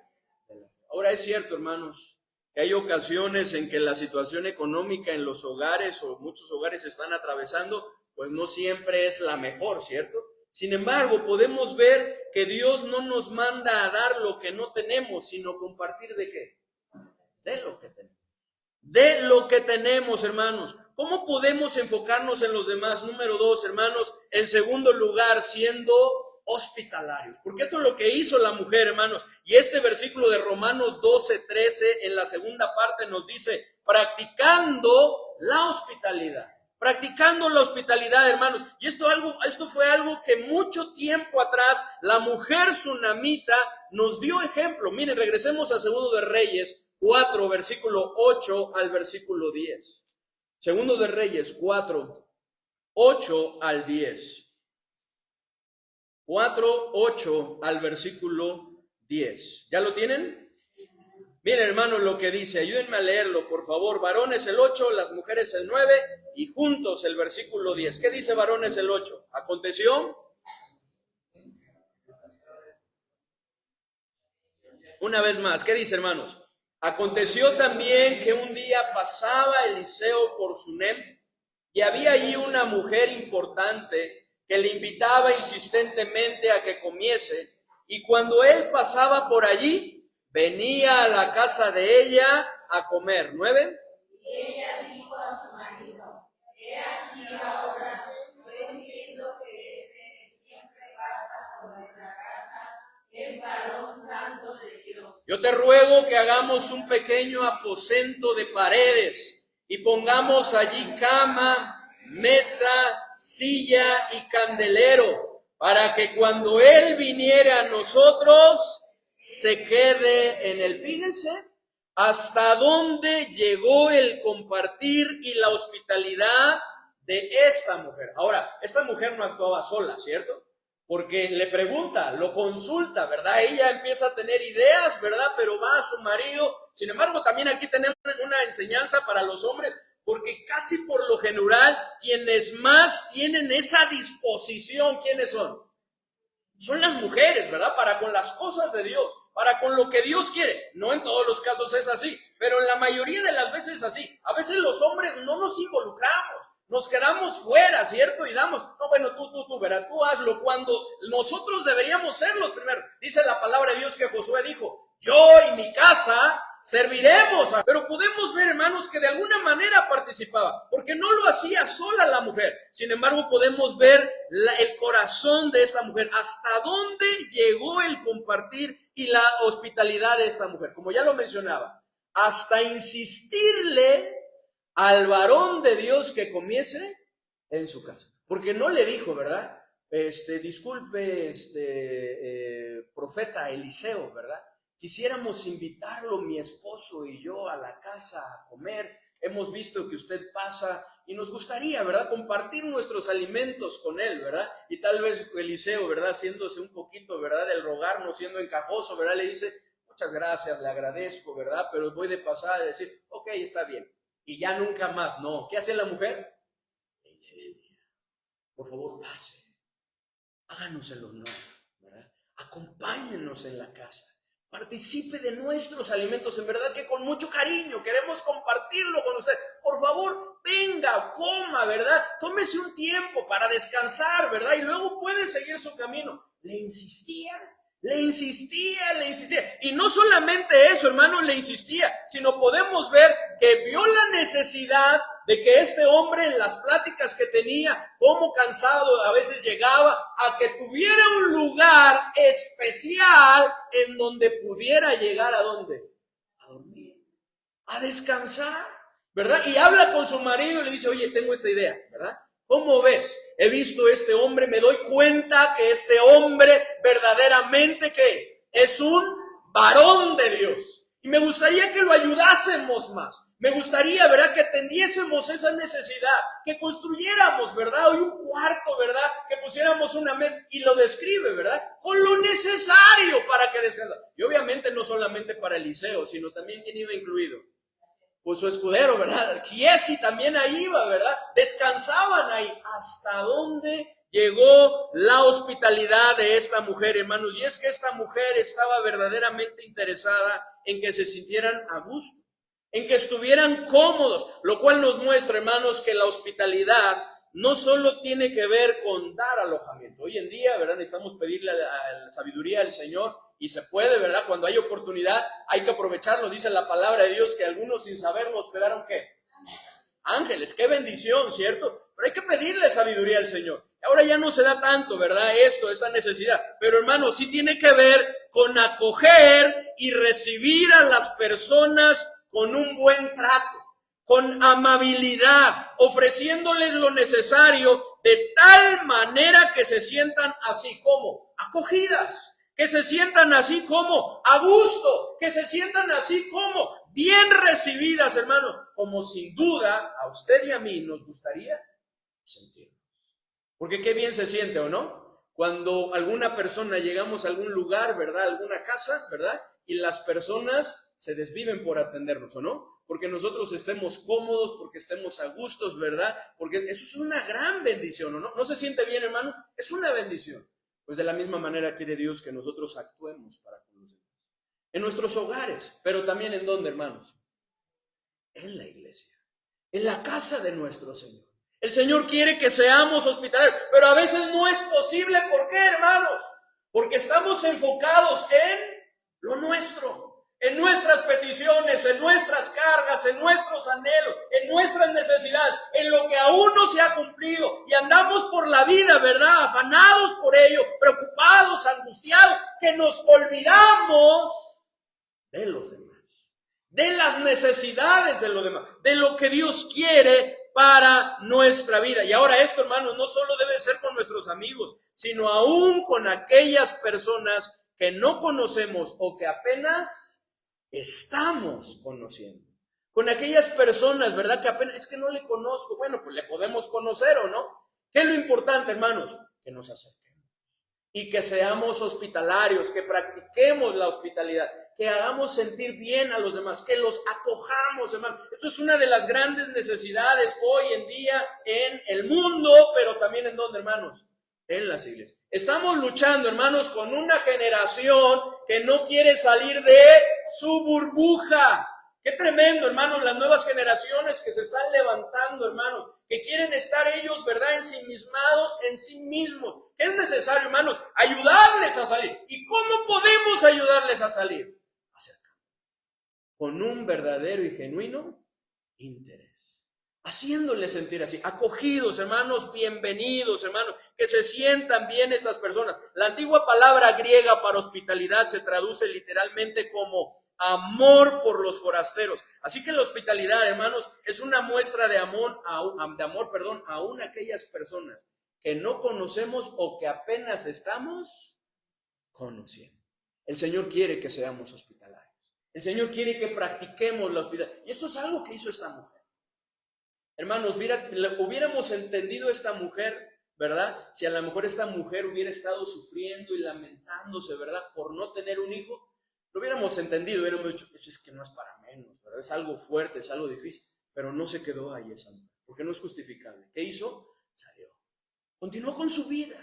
Ahora es cierto, hermanos, que hay ocasiones en que la situación económica en los hogares o muchos hogares están atravesando, pues no siempre es la mejor, ¿cierto? Sin embargo, podemos ver que Dios no nos manda a dar lo que no tenemos, sino compartir ¿de qué? De lo que tenemos. De lo que tenemos, hermanos. ¿Cómo podemos enfocarnos en los demás? Número 2, hermanos. En segundo lugar, siendo hospitalarios. Porque esto es lo que hizo la mujer, hermanos. Y este versículo de Romanos 12:13, en la segunda parte nos dice, practicando la hospitalidad. Practicando la hospitalidad, hermanos. Y esto fue algo que mucho tiempo atrás la mujer sunamita nos dio ejemplo. Miren, regresemos a Segundo de Reyes 4, versículo 8 al versículo 10. Segundo de Reyes 4, 8 al 10. 4, 8 al versículo 10. ¿Ya lo tienen? Miren, hermanos, lo que dice. Ayúdenme a leerlo, por favor. Varones el 8, las mujeres el 9 y juntos el versículo 10. ¿Qué dice varones el 8? Aconteció. Una vez más, ¿qué dice, hermanos? Aconteció también que un día pasaba Eliseo por Sunem y había allí una mujer importante que le invitaba insistentemente a que comiese, y cuando él pasaba por allí, venía a la casa de ella a comer. 9. Y ella dijo a su marido: he aquí ahora, yo entiendo que ese que siempre pasa por nuestra casa es varón santo de Dios. Yo te ruego que hagamos un pequeño aposento de paredes y pongamos allí cama, mesa, silla y candelero, para que cuando él viniere a nosotros, se quede en él. Fíjense, ¿hasta dónde llegó el compartir y la hospitalidad de esta mujer? Ahora, esta mujer no actuaba sola, ¿cierto? Porque le pregunta, lo consulta, ¿verdad? Ella empieza a tener ideas, ¿verdad? Pero va a su marido. Sin embargo, también aquí tenemos una enseñanza para los hombres, porque casi por lo general, quienes más tienen esa disposición, ¿quiénes son? Son las mujeres, ¿verdad? Para con las cosas de Dios, para con lo que Dios quiere. No en todos los casos es así, pero en la mayoría de las veces es así. A veces los hombres no nos involucramos. Nos quedamos fuera, ¿cierto? Y damos, no, bueno, tú, ¿verdad? Tú hazlo, cuando nosotros deberíamos ser los primeros. Dice la palabra de Dios que Josué dijo, yo y mi casa serviremos. Pero podemos ver, hermanos, que de alguna manera participaba, porque no lo hacía sola la mujer. Sin embargo, podemos ver el corazón de esta mujer, hasta dónde llegó el compartir y la hospitalidad de esta mujer. Como ya lo mencionaba, hasta insistirle al varón de Dios que comiese en su casa. Porque no le dijo, ¿verdad? Disculpe, profeta Eliseo, ¿verdad? Quisiéramos invitarlo, mi esposo y yo, a la casa a comer. Hemos visto que usted pasa y nos gustaría, ¿verdad? Compartir nuestros alimentos con él, ¿verdad? Y tal vez Eliseo, ¿verdad? Haciéndose un poquito, ¿verdad? Del rogar, no siendo encajoso, ¿verdad? Le dice, muchas gracias, le agradezco, ¿verdad? Pero voy de pasada a decir, ok, está bien. Y ya nunca más, no. ¿Qué hace la mujer? Le insistía. Por favor, pase. Háganos el honor, ¿verdad? Acompáñenos en la casa. Participe de nuestros alimentos. En verdad que con mucho cariño queremos compartirlo con usted. Por favor, venga, coma, ¿verdad? Tómese un tiempo para descansar, ¿verdad? Y luego puede seguir su camino. Le insistía. Y no solamente eso, hermano, le insistía, sino podemos ver que vio la necesidad de que este hombre en las pláticas que tenía, como cansado a veces llegaba, a que tuviera un lugar especial en donde pudiera llegar ¿a dónde? A dormir, a descansar, ¿verdad? Y habla con su marido y le dice, oye, tengo esta idea, ¿verdad? ¿Cómo ves? He visto a este hombre, me doy cuenta que este hombre verdaderamente que es un varón de Dios. Y me gustaría que lo ayudásemos más. Me gustaría, ¿verdad? Que atendiésemos esa necesidad, que construyéramos, ¿verdad? Hoy un cuarto, ¿verdad? Que pusiéramos una mesa y lo describe, ¿verdad? Con lo necesario para que descansara. Y obviamente no solamente para Eliseo, sino también quien iba incluido. Pues su escudero, ¿verdad? Giesi también ahí iba, ¿verdad? Descansaban ahí. ¿Hasta dónde llegó la hospitalidad de esta mujer, hermanos? Y es que esta mujer estaba verdaderamente interesada en que se sintieran a gusto, en que estuvieran cómodos, lo cual nos muestra, hermanos, que la hospitalidad no solo tiene que ver con dar alojamiento. Hoy en día, ¿verdad? Necesitamos pedirle a la sabiduría del Señor. Y se puede, ¿verdad? Cuando hay oportunidad, hay que aprovecharlo. Dice la palabra de Dios que algunos sin saberlo hospedaron, ¿qué? Ángeles. Qué bendición, ¿cierto? Pero hay que pedirle sabiduría al Señor. Ahora ya no se da tanto, ¿verdad? Esta necesidad. Pero hermano, sí tiene que ver con acoger y recibir a las personas con un buen trato, con amabilidad, ofreciéndoles lo necesario de tal manera que se sientan así como acogidas. Que se sientan así como a gusto, que se sientan así como bien recibidas, hermanos, como sin duda a usted y a mí nos gustaría sentirnos. Porque qué bien se siente, ¿o no? Cuando alguna persona llegamos a algún lugar, ¿verdad? Alguna casa, ¿verdad? Y las personas se desviven por atendernos, ¿o no? Porque nosotros estemos cómodos, porque estemos a gustos, ¿verdad? Porque eso es una gran bendición, ¿o no? ¿No se siente bien, hermanos? Es una bendición. Pues de la misma manera quiere Dios que nosotros actuemos para con los demás. En nuestros hogares, pero también ¿en dónde, hermanos? En la iglesia, en la casa de nuestro Señor. El Señor quiere que seamos hospitalarios, pero a veces no es posible. ¿Por qué, hermanos? Porque estamos enfocados en lo nuestro, en nuestras peticiones, en nuestras cargas, en nuestros anhelos, en nuestras necesidades, en lo que aún no se ha cumplido. Y andamos por la vida, ¿verdad? Afanados por ello, preocupados, angustiados, que nos olvidamos de los demás, de las necesidades de los demás, de lo que Dios quiere para nuestra vida. Y ahora esto, hermanos, no solo debe ser con nuestros amigos, sino aún con aquellas personas que no conocemos o que apenas estamos conociendo. Con aquellas personas, ¿verdad? Que apenas, es que no le conozco. Bueno, pues le podemos conocer o no. ¿Qué es lo importante, hermanos? Que nos acerquemos. Y que seamos hospitalarios, que practiquemos la hospitalidad, que hagamos sentir bien a los demás, que los acojamos, hermanos. Esto es una de las grandes necesidades hoy en día en el mundo, pero también en ¿dónde, hermanos? En las iglesias. Estamos luchando, hermanos, con una generación que no quiere salir de su burbuja. Qué tremendo, hermanos, las nuevas generaciones que se están levantando, hermanos, que quieren estar ellos, ¿verdad?, ensimismados en sí mismos. Es necesario, hermanos, ayudarles a salir. ¿Y cómo podemos ayudarles a salir? Acercando. Con un verdadero y genuino interés. Haciéndoles sentir así, acogidos, hermanos, bienvenidos, hermanos, que se sientan bien estas personas. La antigua palabra griega para hospitalidad se traduce literalmente como amor por los forasteros. Así que la hospitalidad, hermanos, es una muestra de amor, aún aquellas personas que no conocemos o que apenas estamos conociendo. El Señor quiere que seamos hospitalarios. El Señor quiere que practiquemos la hospitalidad. Y esto es algo que hizo esta mujer. Hermanos, hubiéramos entendido esta mujer, ¿verdad? Si a lo mejor esta mujer hubiera estado sufriendo y lamentándose, ¿verdad?, por no tener un hijo, lo hubiéramos entendido, hubiéramos dicho, eso es que no es para menos, ¿verdad? Es algo fuerte, es algo difícil, pero no se quedó ahí esa mujer, porque no es justificable. ¿Qué hizo? Salió. Continuó con su vida.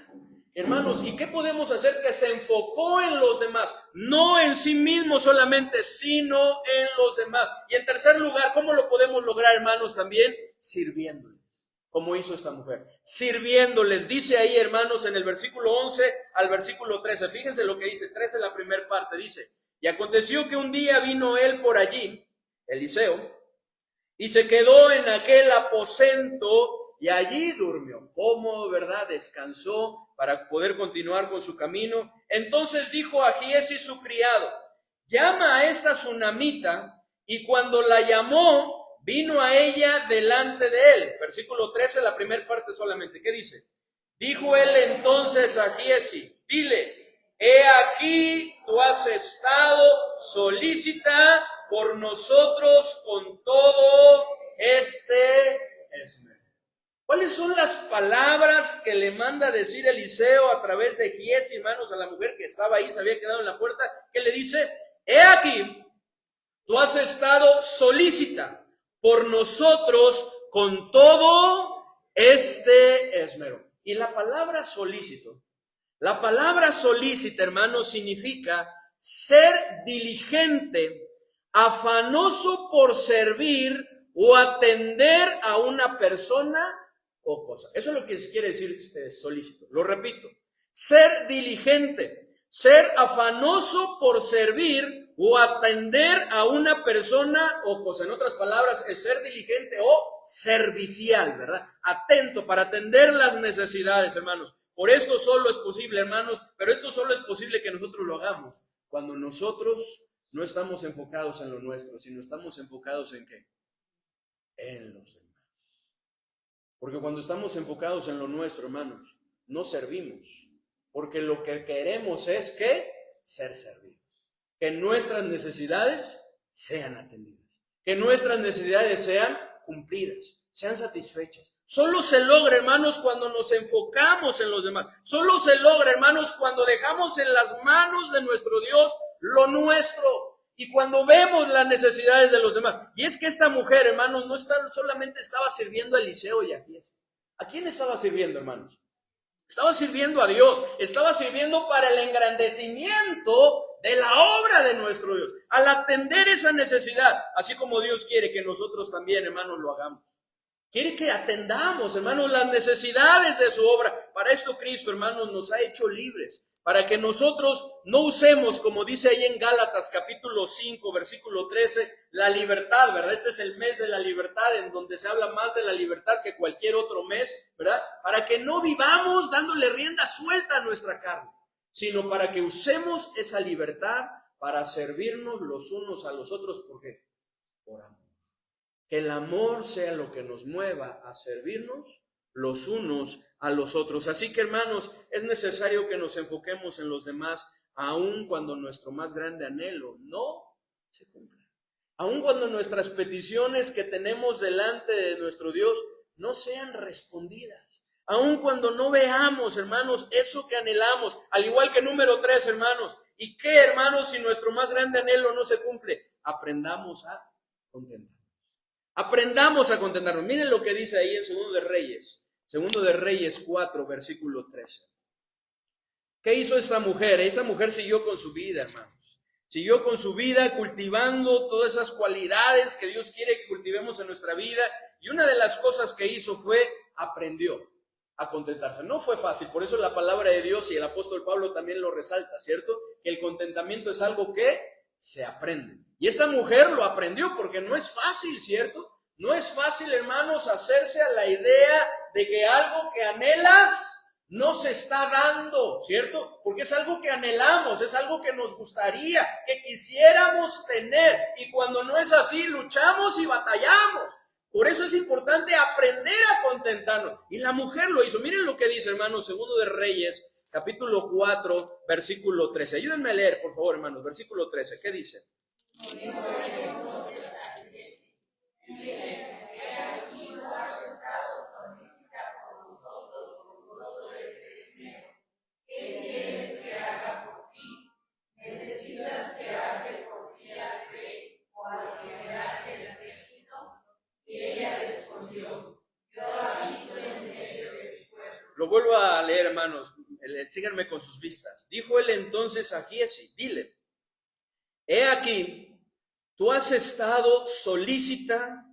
Hermanos, ¿y qué podemos hacer? Que se enfocó en los demás, no en sí mismo solamente, sino en los demás. Y en tercer lugar, ¿cómo lo podemos lograr, hermanos? También sirviéndoles, como hizo esta mujer. Sirviéndoles, dice ahí, hermanos, en el versículo 11 al versículo 13. Fíjense lo que dice, 13 la primera parte, dice: y aconteció que un día vino él por allí, Eliseo, y se quedó en aquel aposento y allí durmió. Cómodo, ¿verdad? Descansó para poder continuar con su camino. Entonces dijo a Giezi su criado: llama a esta sunamita. Y cuando la llamó, vino a ella delante de él. Versículo 13, la primera parte solamente. ¿Qué dice? Dijo él entonces a Giezi: dile, he aquí, tú has estado solícita por nosotros con todo este esmero. ¿Cuáles son las palabras que le manda decir Eliseo a través de Giezi, hermanos, a la mujer que estaba ahí, se había quedado en la puerta? Que le dice: he aquí, tú has estado solícita por nosotros con todo este esmero. Y la palabra solícito, hermanos, significa ser diligente, afanoso por servir o atender a una persona o cosa. Eso es lo que quiere decir solícito. Lo repito: ser diligente, ser afanoso por servir o atender a una persona o cosa. En otras palabras, es ser diligente o servicial, ¿verdad? Atento para atender las necesidades, hermanos. Por esto solo es posible, hermanos, pero esto solo es posible que nosotros lo hagamos cuando nosotros no estamos enfocados en lo nuestro, sino estamos enfocados ¿en qué? En los demás. Porque cuando estamos enfocados en lo nuestro, hermanos, no servimos. Porque lo que queremos es ¿qué? Ser servidos. Que nuestras necesidades sean atendidas. Que nuestras necesidades sean cumplidas, sean satisfechas. Solo se logra, hermanos, cuando nos enfocamos en los demás. Solo se logra, hermanos, cuando dejamos en las manos de nuestro Dios lo nuestro. Y cuando vemos las necesidades de los demás. Y es que esta mujer, hermanos, no solamente estaba sirviendo a Eliseo y a Giezi. ¿A quién estaba sirviendo, hermanos? Estaba sirviendo a Dios. Estaba sirviendo para el engrandecimiento de la obra de nuestro Dios. Al atender esa necesidad, así como Dios quiere que nosotros también, hermanos, lo hagamos. Quiere que atendamos, hermanos, las necesidades de su obra. Para esto Cristo, hermanos, nos ha hecho libres. Para que nosotros no usemos, como dice ahí en Gálatas capítulo 5, versículo 13, la libertad, ¿verdad? Este es el mes de la libertad, en donde se habla más de la libertad que cualquier otro mes, ¿verdad? Para que no vivamos dándole rienda suelta a nuestra carne, sino para que usemos esa libertad para servirnos los unos a los otros. ¿Por qué? Por amor. Que el amor sea lo que nos mueva a servirnos los unos a los otros. Así que, hermanos, es necesario que nos enfoquemos en los demás, aun cuando nuestro más grande anhelo no se cumpla. Aun cuando nuestras peticiones que tenemos delante de nuestro Dios no sean respondidas. Aun cuando no veamos, hermanos, eso que anhelamos. Al igual que número 3, hermanos. ¿Y qué, hermanos, si nuestro más grande anhelo no se cumple? Aprendamos a contentarnos. Aprendamos a contentarnos. Miren lo que dice ahí en Segundo de Reyes. Segundo de Reyes 4, versículo 13. ¿Qué hizo esta mujer? Esa mujer siguió con su vida, hermanos. Siguió con su vida cultivando todas esas cualidades que Dios quiere que cultivemos en nuestra vida. Y una de las cosas que hizo fue, aprendió a contentarse. No fue fácil, por eso la palabra de Dios y el apóstol Pablo también lo resalta, ¿cierto? Que el contentamiento es algo que se aprende. Y esta mujer lo aprendió porque no es fácil, ¿cierto? No es fácil, hermanos, hacerse a la idea de que algo que anhelas no se está dando, ¿cierto? Porque es algo que anhelamos, es algo que nos gustaría, que quisiéramos tener. Y cuando no es así, luchamos y batallamos. Por eso es importante aprender a contentarnos. Y la mujer lo hizo. Miren lo que dice, hermanos, Segundo de Reyes, capítulo 4, versículo 13. Ayúdenme a leer, por favor, hermanos, versículo 13. ¿Qué dice? Lo vuelvo a leer, hermanos. Síganme con sus vistas. Dijo él entonces a Giezi, dile, he aquí, tú has estado solícita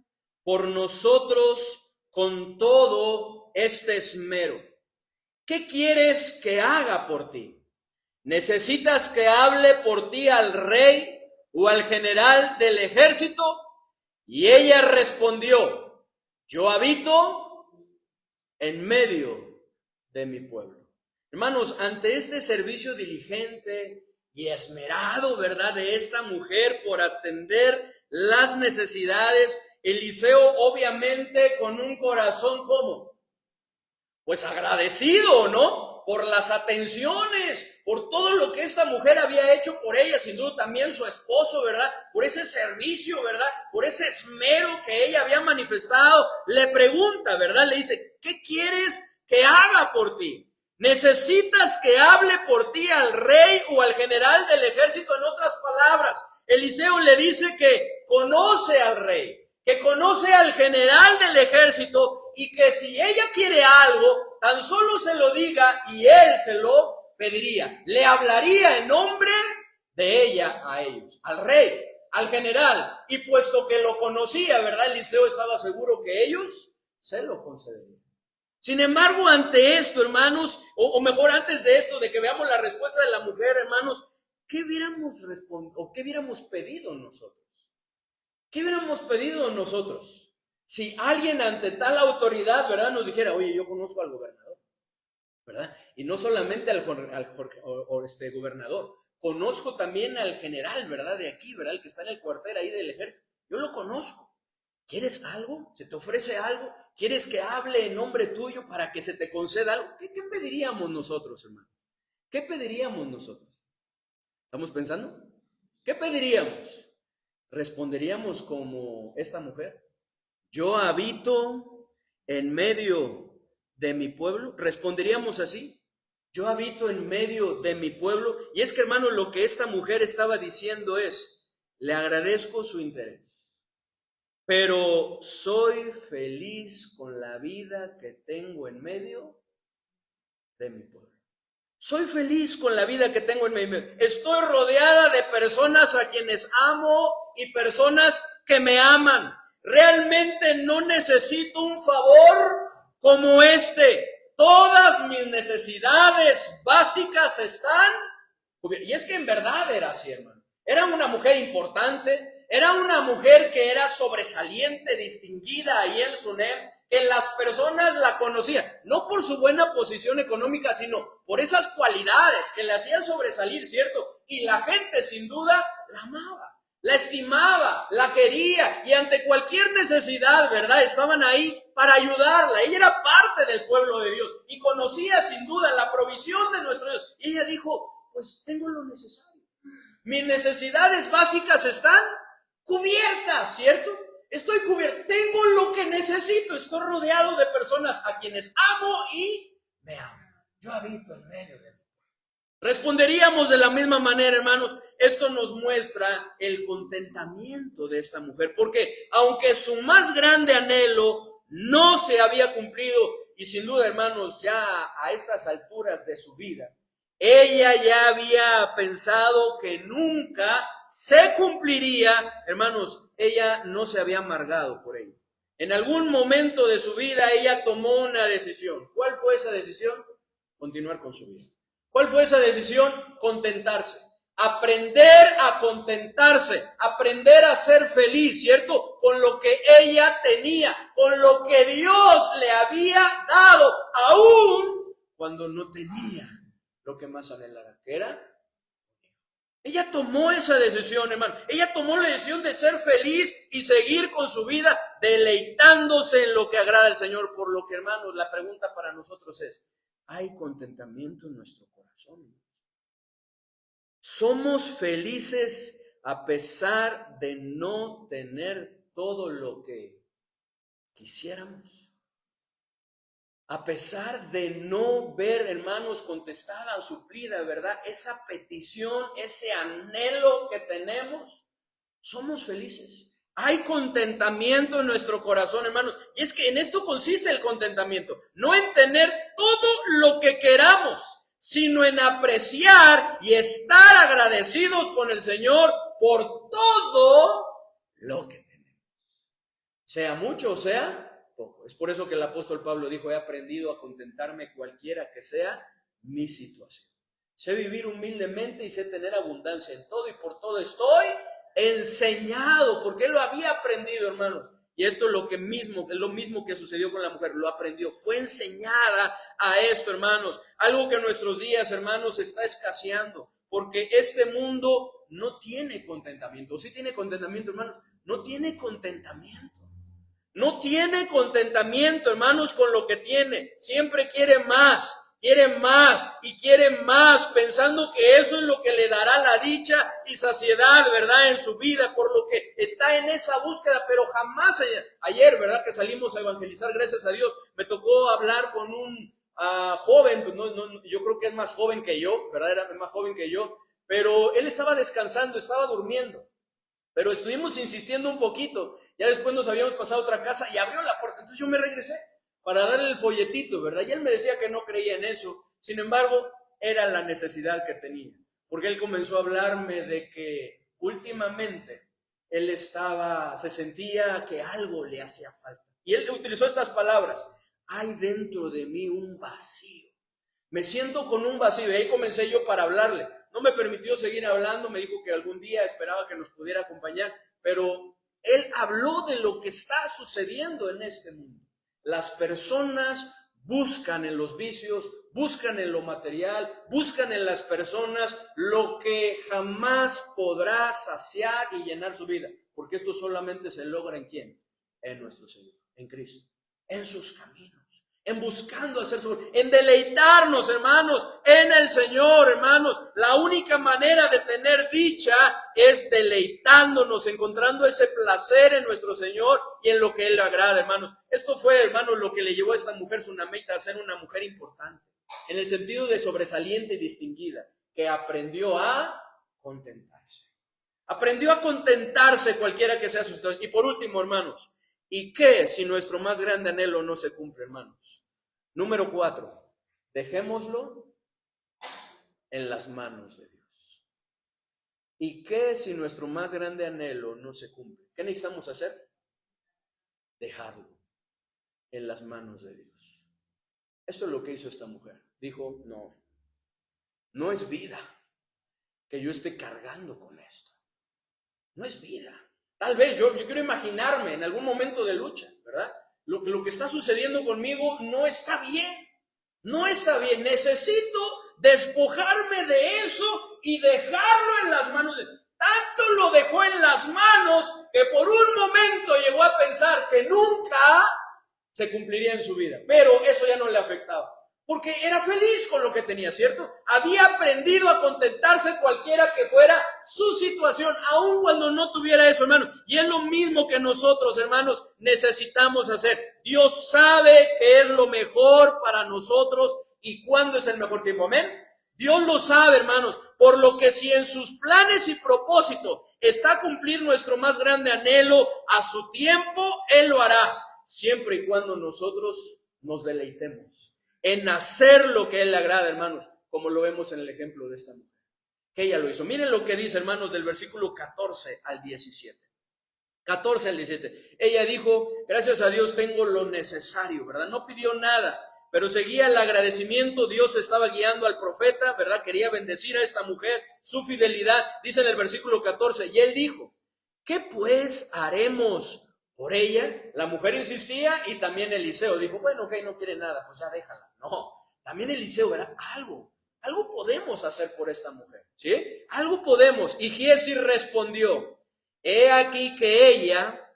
por nosotros con todo este esmero. ¿Qué quieres que haga por ti? ¿Necesitas que hable por ti al rey o al general del ejército? Y ella respondió, yo habito en medio de mi pueblo. Hermanos, ante este servicio diligente y esmerado, ¿verdad?, de esta mujer por atender las necesidades, Eliseo obviamente con un corazón, ¿cómo? Pues agradecido, ¿no? Por las atenciones, por todo lo que esta mujer había hecho por ella, sin duda también su esposo, ¿verdad? Por ese servicio, ¿verdad? Por ese esmero que ella había manifestado. Le pregunta, ¿verdad? Le dice, ¿qué quieres que haga por ti? ¿Necesitas que hable por ti al rey o al general del ejército? En otras palabras, Eliseo le dice que conoce al rey, que conoce al general del ejército y que si ella quiere algo, tan solo se lo diga y él se lo pediría. Le hablaría en nombre de ella a ellos, al rey, al general. Y puesto que lo conocía, ¿verdad? Eliseo estaba seguro que ellos se lo concederían. Sin embargo, ante esto, hermanos, o mejor antes de esto, de que veamos la respuesta de la mujer, hermanos, ¿qué hubiéramos respondido o qué hubiéramos pedido nosotros? ¿Qué hubiéramos pedido nosotros? Si alguien ante tal autoridad, ¿verdad?, nos dijera, oye, yo conozco al gobernador, ¿verdad? Y no solamente al gobernador, conozco también al general, ¿verdad?, de aquí, ¿verdad?, el que está en el cuartel ahí del ejército. Yo lo conozco. ¿Quieres algo? ¿Se te ofrece algo? ¿Quieres que hable en nombre tuyo para que se te conceda algo? ¿Qué pediríamos nosotros, hermano? ¿Qué pediríamos nosotros? ¿Estamos pensando? ¿Qué pediríamos? ¿Responderíamos como esta mujer? Yo habito en medio de mi pueblo. ¿Responderíamos así? Yo habito en medio de mi pueblo. Y es que, hermano, lo que esta mujer estaba diciendo es, le agradezco su interés, pero soy feliz con la vida que tengo en medio de mi pueblo. Soy feliz con la vida que tengo en medio. Estoy rodeada de personas a quienes amo y personas que me aman. Realmente no necesito un favor como este. Todas mis necesidades básicas están cubiertas. Y es que en verdad era así, hermano. Era una mujer importante. Era una mujer que era sobresaliente, distinguida ahí en Sunem, que las personas la conocían, no por su buena posición económica, sino por esas cualidades que le hacían sobresalir, ¿cierto? Y la gente sin duda la amaba, la estimaba, la quería, y ante cualquier necesidad, ¿verdad?, estaban ahí para ayudarla. Ella era parte del pueblo de Dios y conocía sin duda la provisión de nuestro Dios. Y ella dijo, pues tengo lo necesario. Mis necesidades básicas están cubiertas, ¿cierto? Estoy cubierto, tengo lo que necesito, estoy rodeado de personas a quienes amo y me amo. Yo habito en medio de mí. Responderíamos de la misma manera, hermanos. Esto nos muestra el contentamiento de esta mujer, porque aunque su más grande anhelo no se había cumplido, y sin duda, hermanos, ya a estas alturas de su vida, ella ya había pensado que nunca se cumpliría, hermanos, ella no se había amargado por ello. En algún momento de su vida ella tomó una decisión. ¿Cuál fue esa decisión? Continuar con su vida. ¿Cuál fue esa decisión? Contentarse. Aprender a contentarse, aprender a ser feliz, ¿cierto? Con lo que ella tenía, con lo que Dios le había dado, aún cuando no tenía lo que más anhelara, que era. Ella tomó esa decisión, hermano. Ella tomó la decisión de ser feliz y seguir con su vida deleitándose en lo que agrada al Señor. Por lo que, hermanos, la pregunta para nosotros es, ¿hay contentamiento en nuestro corazón? ¿Somos felices a pesar de no tener todo lo que quisiéramos? A pesar de no ver, hermanos, contestada o suplida, ¿verdad? Esa petición, ese anhelo que tenemos, somos felices. Hay contentamiento en nuestro corazón, hermanos. Y es que en esto consiste el contentamiento. No en tener todo lo que queramos, sino en apreciar y estar agradecidos con el Señor por todo lo que tenemos. Sea mucho o sea poco. Es por eso que el apóstol Pablo dijo, he aprendido a contentarme cualquiera que sea mi situación. Sé vivir humildemente y sé tener abundancia en todo y por todo estoy enseñado, porque él lo había aprendido, hermanos. Y esto es lo mismo que sucedió con la mujer, lo aprendió, fue enseñada a esto, hermanos. Algo que en nuestros días, hermanos, está escaseando, porque este mundo no tiene contentamiento. ¿O sí tiene contentamiento, hermanos? No tiene contentamiento. No tiene contentamiento, hermanos, con lo que tiene. Siempre quiere más y quiere más, pensando que eso es lo que le dará la dicha y saciedad, ¿verdad?, en su vida, por lo que está en esa búsqueda, pero jamás ayer, ¿verdad?, que salimos a evangelizar, gracias a Dios, me tocó hablar con un joven, pues yo creo que es más joven que yo, ¿verdad?, era más joven que yo, pero él estaba descansando, estaba durmiendo. Pero estuvimos insistiendo un poquito, ya después nos habíamos pasado a otra casa y abrió la puerta, entonces yo me regresé para darle el folletito, ¿verdad? Y él me decía que no creía en eso, sin embargo, era la necesidad que tenía, porque él comenzó a hablarme de que últimamente él se sentía que algo le hacía falta. Y él utilizó estas palabras, hay dentro de mí un vacío, me siento con un vacío, y ahí comencé yo para hablarle. No me permitió seguir hablando, me dijo que algún día esperaba que nos pudiera acompañar, pero él habló de lo que está sucediendo en este mundo. Las personas buscan en los vicios, buscan en lo material, buscan en las personas lo que jamás podrá saciar y llenar su vida, porque esto solamente se logra ¿en quién? En nuestro Señor, en Cristo, en sus caminos. En buscando hacer en deleitarnos, hermanos, en el Señor, hermanos. La única manera de tener dicha es deleitándonos, encontrando ese placer en nuestro Señor y en lo que Él le agrada, hermanos. Esto fue, hermanos, lo que le llevó a esta mujer Sunamita a ser una mujer importante, en el sentido de sobresaliente y distinguida, que aprendió a contentarse. Aprendió a contentarse cualquiera que sea su situación. Y por último, hermanos, ¿y qué si nuestro más grande anhelo no se cumple, hermanos? Número 4, dejémoslo en las manos de Dios. ¿Y qué si nuestro más grande anhelo no se cumple? ¿Qué necesitamos hacer? Dejarlo en las manos de Dios. Eso es lo que hizo esta mujer. Dijo, no es vida que yo esté cargando con esto. No es vida. Tal vez yo quiero imaginarme en algún momento de lucha, ¿verdad? Lo que está sucediendo conmigo no está bien. No está bien. Necesito despojarme de eso y dejarlo en las manos de Dios. Tanto lo dejó en las manos que por un momento llegó a pensar que nunca se cumpliría en su vida. Pero eso ya no le afectaba. Porque era feliz con lo que tenía, ¿cierto? Había aprendido a contentarse cualquiera que fuera su situación, aun cuando no tuviera eso, hermanos. Y es lo mismo que nosotros, hermanos, necesitamos hacer. Dios sabe qué es lo mejor para nosotros y cuándo es el mejor tiempo. Amén. Dios lo sabe, hermanos. Por lo que si en sus planes y propósito está cumplir nuestro más grande anhelo a su tiempo, Él lo hará, siempre y cuando nosotros nos deleitemos en hacer lo que a Él le agrada, hermanos, como lo vemos en el ejemplo de esta mujer, que ella lo hizo. Miren lo que dice, hermanos, del versículo 14 al 17. 14 al 17. Ella dijo, gracias a Dios tengo lo necesario, ¿verdad? No pidió nada, pero seguía el agradecimiento. Dios estaba guiando al profeta, ¿verdad? Quería bendecir a esta mujer, su fidelidad. Dice en el versículo 14, y él dijo, ¿qué pues haremos por ella? La mujer insistía y también Eliseo dijo, bueno, ok, no quiere nada, pues ya déjala. No, también Eliseo, ¿verdad? Algo podemos hacer por esta mujer, ¿sí? Algo podemos. Y Giezi respondió, he aquí que ella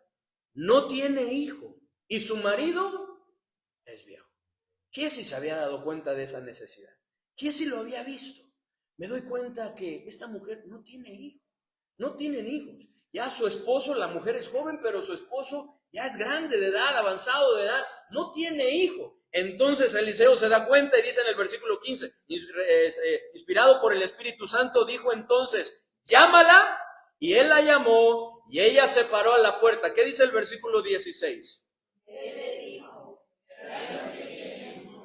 no tiene hijo y su marido es viejo. Giezi se había dado cuenta de esa necesidad. Giezi lo había visto. Me doy cuenta que esta mujer no tiene hijos, no tienen hijos. Ya su esposo, la mujer es joven, pero su esposo ya es grande de edad, avanzado de edad, no tiene hijo. Entonces Eliseo se da cuenta y dice en el versículo 15, inspirado por el Espíritu Santo, dijo entonces, llámala, y él la llamó, y ella se paró a la puerta. ¿Qué dice el versículo 16? Él le dijo, el año que viene,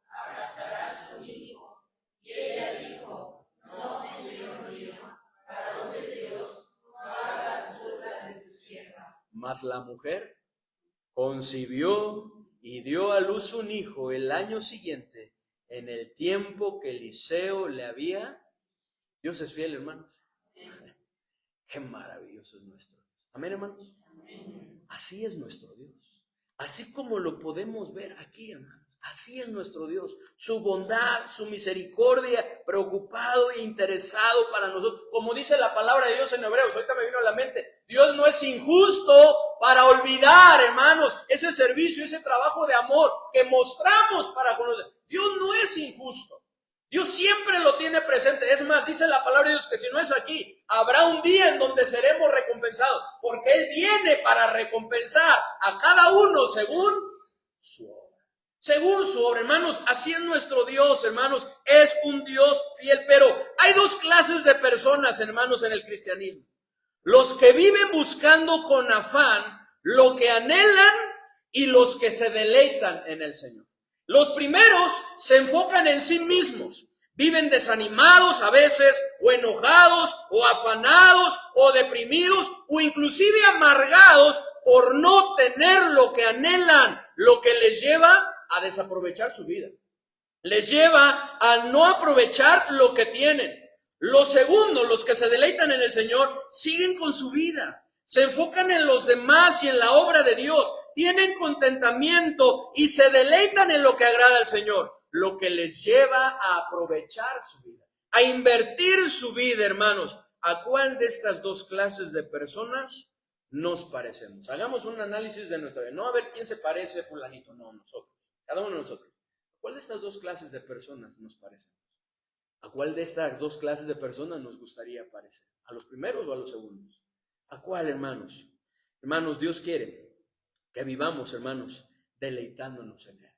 abrazará a su hijo. Y ella dijo, no, Señor mío, varón de Dios, no hagas burla de tu sierva. Mas la mujer concibió y dio a luz un hijo el año siguiente, en el tiempo que Eliseo le había. Dios es fiel, hermanos. Qué maravilloso es nuestro Dios. Amén, hermanos. Así es nuestro Dios. Así como lo podemos ver aquí, hermanos. Así es nuestro Dios. Su bondad, su misericordia, preocupado e interesado para nosotros. Como dice la palabra de Dios en Hebreos, ahorita me vino a la mente. Dios no es injusto para olvidar, hermanos, ese servicio, ese trabajo de amor que mostramos para conocer. Dios no es injusto. Dios siempre lo tiene presente. Es más, dice la palabra de Dios que si no es aquí, habrá un día en donde seremos recompensados, porque Él viene para recompensar a cada uno según su obra. Según su obra, hermanos, así es nuestro Dios, hermanos, es un Dios fiel. Pero hay dos clases de personas, hermanos, en el cristianismo. Los que viven buscando con afán lo que anhelan y los que se deleitan en el Señor. Los primeros se enfocan en sí mismos, viven desanimados a veces, o enojados, o afanados, o deprimidos, o inclusive amargados por no tener lo que anhelan, lo que les lleva a desaprovechar su vida. Les lleva a no aprovechar lo que tienen. Los segundos, los que se deleitan en el Señor, siguen con su vida. Se enfocan en los demás y en la obra de Dios. Tienen contentamiento y se deleitan en lo que agrada al Señor. Lo que les lleva a aprovechar su vida, a invertir su vida, hermanos. ¿A cuál de estas dos clases de personas nos parecemos? Hagamos un análisis de nuestra vida. No a ver quién se parece a fulanito, no, nosotros. Cada uno de nosotros. ¿A cuál de estas dos clases de personas nos parecemos? ¿A cuál de estas dos clases de personas nos gustaría parecer? ¿A los primeros o a los segundos? ¿A cuál, hermanos? Hermanos, Dios quiere que vivamos, hermanos, deleitándonos en Él.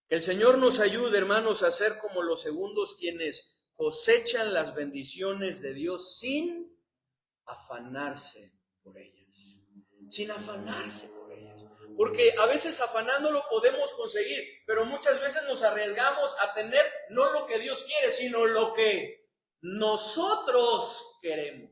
Que el Señor nos ayude, hermanos, a ser como los segundos, quienes cosechan las bendiciones de Dios sin afanarse por ellas. Sin afanarse por ellas. Porque a veces afanándolo podemos conseguir, pero muchas veces nos arriesgamos a tener no lo que Dios quiere, sino lo que nosotros queremos.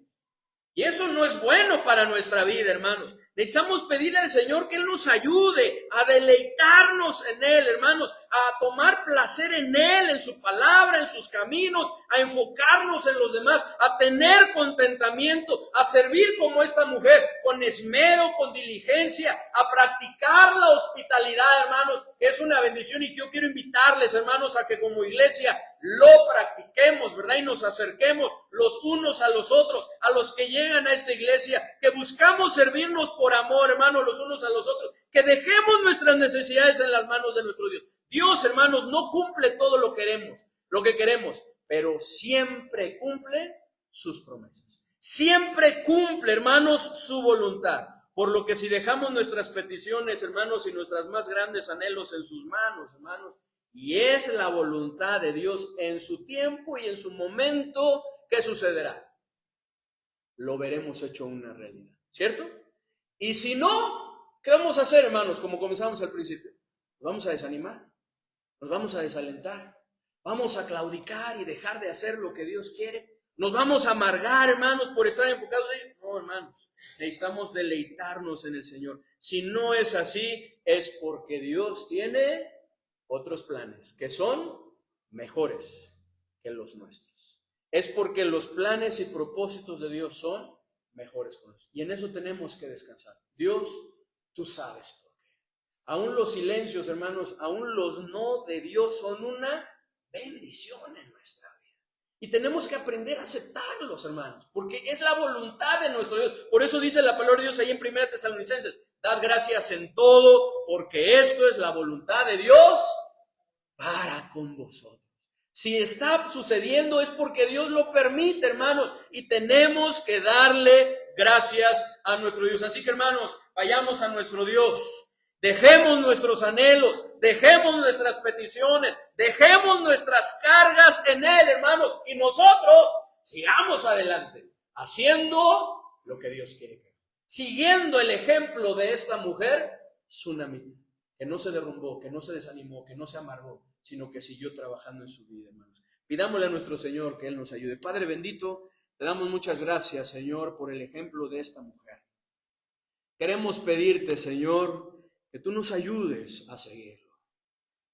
Y eso no es bueno para nuestra vida, hermanos. Necesitamos pedirle al Señor que Él nos ayude a deleitarnos en Él, hermanos, a tomar placer en Él, en su palabra, en sus caminos, a enfocarnos en los demás, a tener contentamiento, a servir como esta mujer, con esmero, con diligencia, a practicar la hospitalidad, hermanos, que es una bendición y yo quiero invitarles, hermanos, a que como iglesia lo practiquemos, ¿verdad? Y nos acerquemos los unos a los otros, a los que llegan a esta iglesia, que buscamos servirnos por amor, hermanos, los unos a los otros, que dejemos nuestras necesidades en las manos de nuestro Dios. Dios, hermanos, no cumple todo lo que queremos, pero siempre cumple sus promesas. Siempre cumple, hermanos, su voluntad. Por lo que si dejamos nuestras peticiones, hermanos, y nuestros más grandes anhelos en sus manos, hermanos, y es la voluntad de Dios en su tiempo y en su momento, ¿qué sucederá? Lo veremos hecho una realidad, ¿cierto? Y si no, ¿qué vamos a hacer, hermanos? Como comenzamos al principio, nos vamos a desanimar, nos vamos a desalentar, vamos a claudicar y dejar de hacer lo que Dios quiere. Nos vamos a amargar, hermanos, por estar enfocados en... No, hermanos, necesitamos deleitarnos en el Señor. Si no es así, es porque Dios tiene otros planes que son mejores que los nuestros. Es porque los planes y propósitos de Dios son mejores que los nuestros. Y en eso tenemos que descansar. Dios, tú sabes por qué. Aún los silencios, hermanos, aún los no de Dios son una bendición en nuestra vida. Y tenemos que aprender a aceptarlos, hermanos, porque es la voluntad de nuestro Dios. Por eso dice la palabra de Dios ahí en 1 Tesalonicenses: dad gracias en todo, porque esto es la voluntad de Dios para con vosotros. Si está sucediendo es porque Dios lo permite, hermanos, y tenemos que darle gracias a nuestro Dios. Así que, hermanos, vayamos a nuestro Dios. Dejemos nuestros anhelos, dejemos nuestras peticiones, dejemos nuestras cargas en Él, hermanos, y nosotros sigamos adelante, haciendo lo que Dios quiere que haga. Siguiendo el ejemplo de esta mujer tsunamita, que no se derrumbó, que no se desanimó, que no se amargó, sino que siguió trabajando en su vida, hermanos. Pidámosle a nuestro Señor que Él nos ayude. Padre bendito, te damos muchas gracias, Señor, por el ejemplo de esta mujer. Queremos pedirte, Señor, que tú nos ayudes a seguirlo.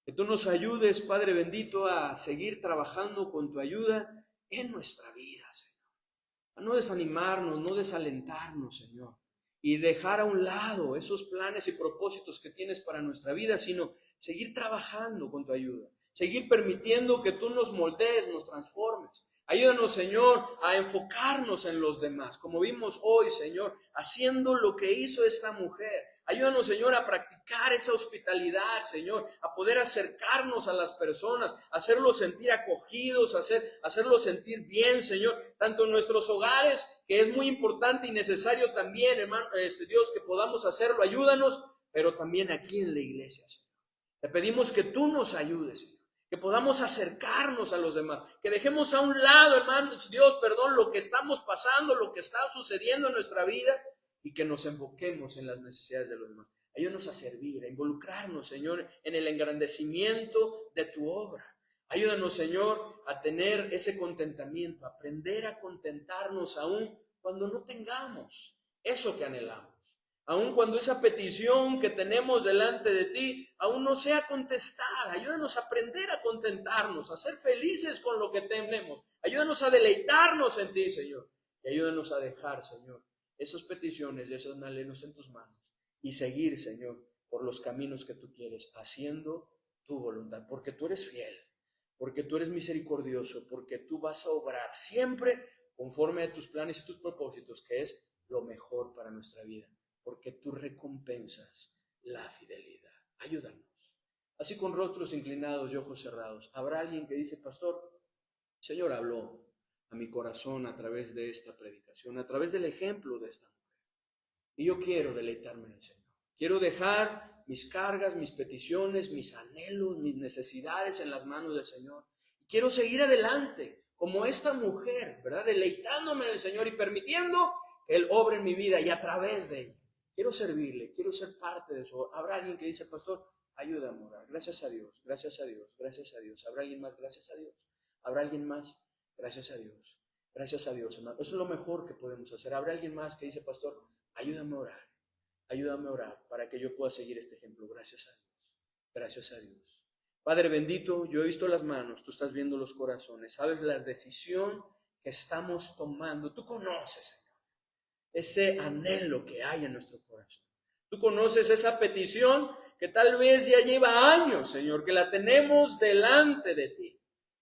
Que tú nos ayudes, Padre bendito, a seguir trabajando con tu ayuda en nuestra vida, Señor. A no desanimarnos, no desalentarnos, Señor. Y dejar a un lado esos planes y propósitos que tienes para nuestra vida, sino seguir trabajando con tu ayuda. Seguir permitiendo que tú nos moldees, nos transformes. Ayúdanos, Señor, a enfocarnos en los demás, como vimos hoy, Señor, haciendo lo que hizo esta mujer. Ayúdanos, Señor, a practicar esa hospitalidad, Señor, a poder acercarnos a las personas, hacerlos sentir acogidos, hacerlos sentir bien, Señor, tanto en nuestros hogares, que es muy importante y necesario también, hermano, Dios, que podamos hacerlo. Ayúdanos, pero también aquí en la iglesia, Señor. Te pedimos que tú nos ayudes, Señor. Que podamos acercarnos a los demás, que dejemos a un lado, hermanos, Dios, lo que estamos pasando, lo que está sucediendo en nuestra vida, y que nos enfoquemos en las necesidades de los demás. Ayúdanos a servir, a involucrarnos, Señor, en el engrandecimiento de tu obra. Ayúdanos, Señor, a tener ese contentamiento, a aprender a contentarnos aún cuando no tengamos eso que anhelamos. Aun cuando esa petición que tenemos delante de ti aún no sea contestada. Ayúdanos a aprender a contentarnos, a ser felices con lo que tenemos. Ayúdanos a deleitarnos en ti, Señor. Y ayúdanos a dejar, Señor, esas peticiones y esos anhelos en tus manos. Y seguir, Señor, por los caminos que tú quieres, haciendo tu voluntad. Porque tú eres fiel, porque tú eres misericordioso, porque tú vas a obrar siempre conforme a tus planes y tus propósitos, que es lo mejor para nuestra vida. Porque tú recompensas la fidelidad. Ayúdanos. Así con rostros inclinados y ojos cerrados. Habrá alguien que dice: pastor, el Señor habló a mi corazón a través de esta predicación, a través del ejemplo de esta mujer. Y yo quiero deleitarme en el Señor. Quiero dejar mis cargas, mis peticiones, mis anhelos, mis necesidades en las manos del Señor. Quiero seguir adelante como esta mujer, ¿verdad? Deleitándome en el Señor y permitiendo que Él obre en mi vida y a través de ella. Quiero servirle, quiero ser parte de eso. Habrá alguien que dice: pastor, ayúdame a orar. Gracias a Dios, gracias a Dios, gracias a Dios. Habrá alguien más: gracias a Dios. Habrá alguien más: gracias a Dios, gracias a Dios, hermano. Eso es lo mejor que podemos hacer. Habrá alguien más que dice: pastor, ayúdame a orar para que yo pueda seguir este ejemplo. Gracias a Dios, gracias a Dios. Padre bendito, yo he visto las manos, tú estás viendo los corazones, sabes la decisión que estamos tomando. Tú conoces, Señor, ese anhelo que hay en nuestro corazón. Tú conoces esa petición que tal vez ya lleva años, Señor, que la tenemos delante de ti.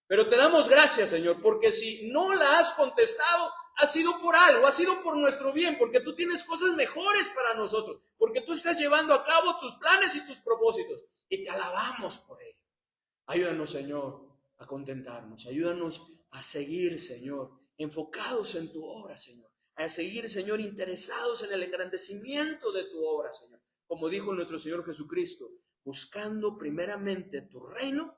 Pero te damos gracias, Señor, porque si no la has contestado, ha sido por algo, ha sido por nuestro bien, porque tú tienes cosas mejores para nosotros, porque tú estás llevando a cabo tus planes y tus propósitos, y te alabamos por ello. Ayúdanos, Señor, a contentarnos. Ayúdanos a seguir, Señor, enfocados en tu obra, Señor. A seguir, Señor, interesados en el engrandecimiento de tu obra, Señor. Como dijo nuestro Señor Jesucristo, buscando primeramente tu reino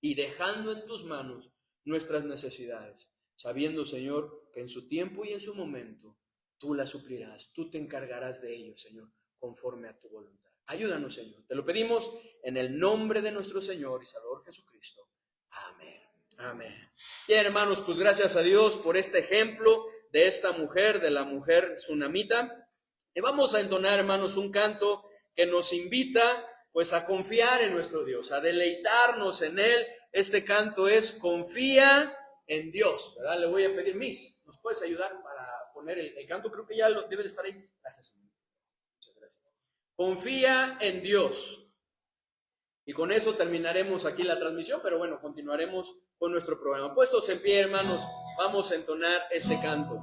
y dejando en tus manos nuestras necesidades, sabiendo, Señor, que en su tiempo y en su momento tú las suplirás, tú te encargarás de ello, Señor, conforme a tu voluntad. Ayúdanos, Señor, te lo pedimos en el nombre de nuestro Señor y Salvador Jesucristo. Amén. Amén. Bien, hermanos, pues gracias a Dios por este ejemplo de esta mujer, de la mujer tsunamita. Y vamos a entonar, hermanos, un canto que nos invita pues a confiar en nuestro Dios, a deleitarnos en Él. Este canto es Confía en Dios, ¿verdad? Le voy a pedir, Miss, ¿nos puedes ayudar para poner el canto? Creo que ya debe de estar ahí. Gracias, señor. Muchas gracias. Confía en Dios. Y con eso terminaremos aquí la transmisión, pero bueno, continuaremos con nuestro programa. Puestos en pie, hermanos, vamos a entonar este canto.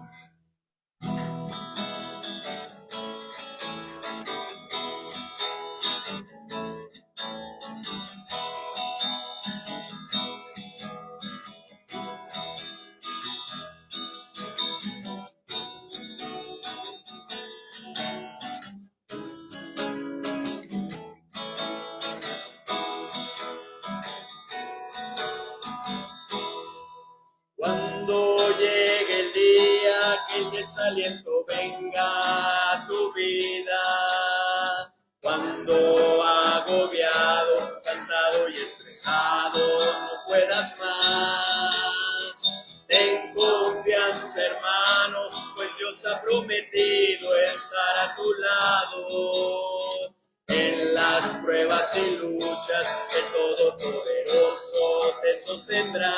Cuando llegue el día que el desaliento venga a tu vida, cuando agobiado, cansado y estresado no puedas más, ten confianza, hermanos, pues Dios ha prometido estar a tu lado. En las pruebas y luchas, el Todopoderoso te sostendrá.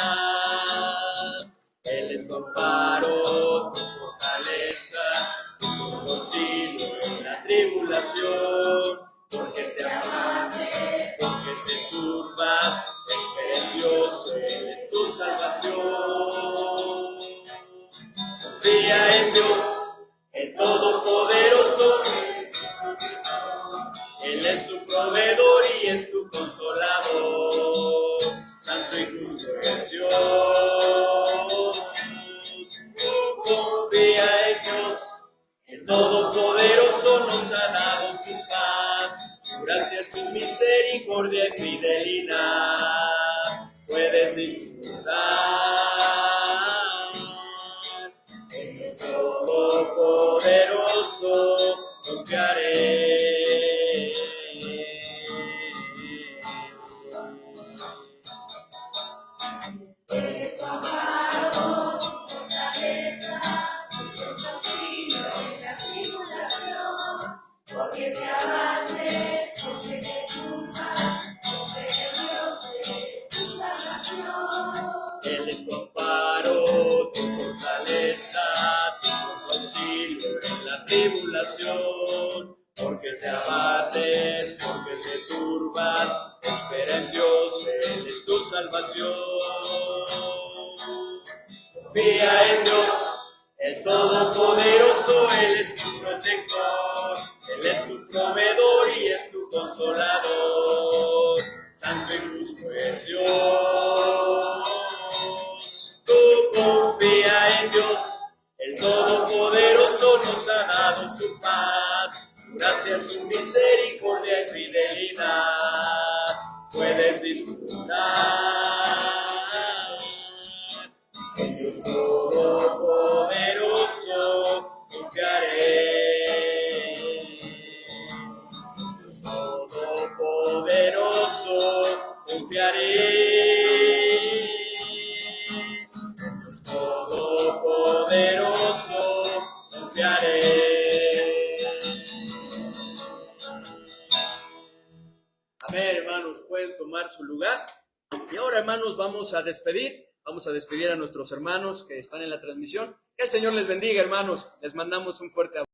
Él es tu amparo, tu fortaleza, tu consuelo en la tribulación. Porque te abates, porque te turbas, espera en Dios, Él es tu salvación. Confía en Dios, el Todopoderoso. Él es tu proveedor y es tu consolador. Santo y justo es Dios. Tú confía en Dios. El Todopoderoso nos ha dado su paz, su gracia, su misericordia y fidelidad. Puedes disfrutar. En Dios Todopoderoso confiaré. Eres tu amparo, tu fortaleza, tu auxilio en la tribulación. Porque te abates, porque te turbas, porque Dios es tu salvación. Él es tu amparo, tu fortaleza, tu auxilio en la tribulación. Porque te abates, porque te turbas, espera en Dios, Él es tu salvación. Confía en Dios, el Todopoderoso, Él es tu protector, Él es tu proveedor y es tu consolador. Santo y justo es Dios. Tú confía en Dios, el Todopoderoso nos ha dado su paz, su gracia, su misericordia y fidelidad. Puedes disfrutar. En Dios Todopoderoso confiaré. En Dios Todopoderoso confiaré. En Dios Todopoderoso confiaré. Amén, hermanos, pueden tomar su lugar. Y ahora, hermanos, vamos a despedir a nuestros hermanos que están en la transmisión. Que el Señor les bendiga, hermanos. Les mandamos un fuerte abrazo.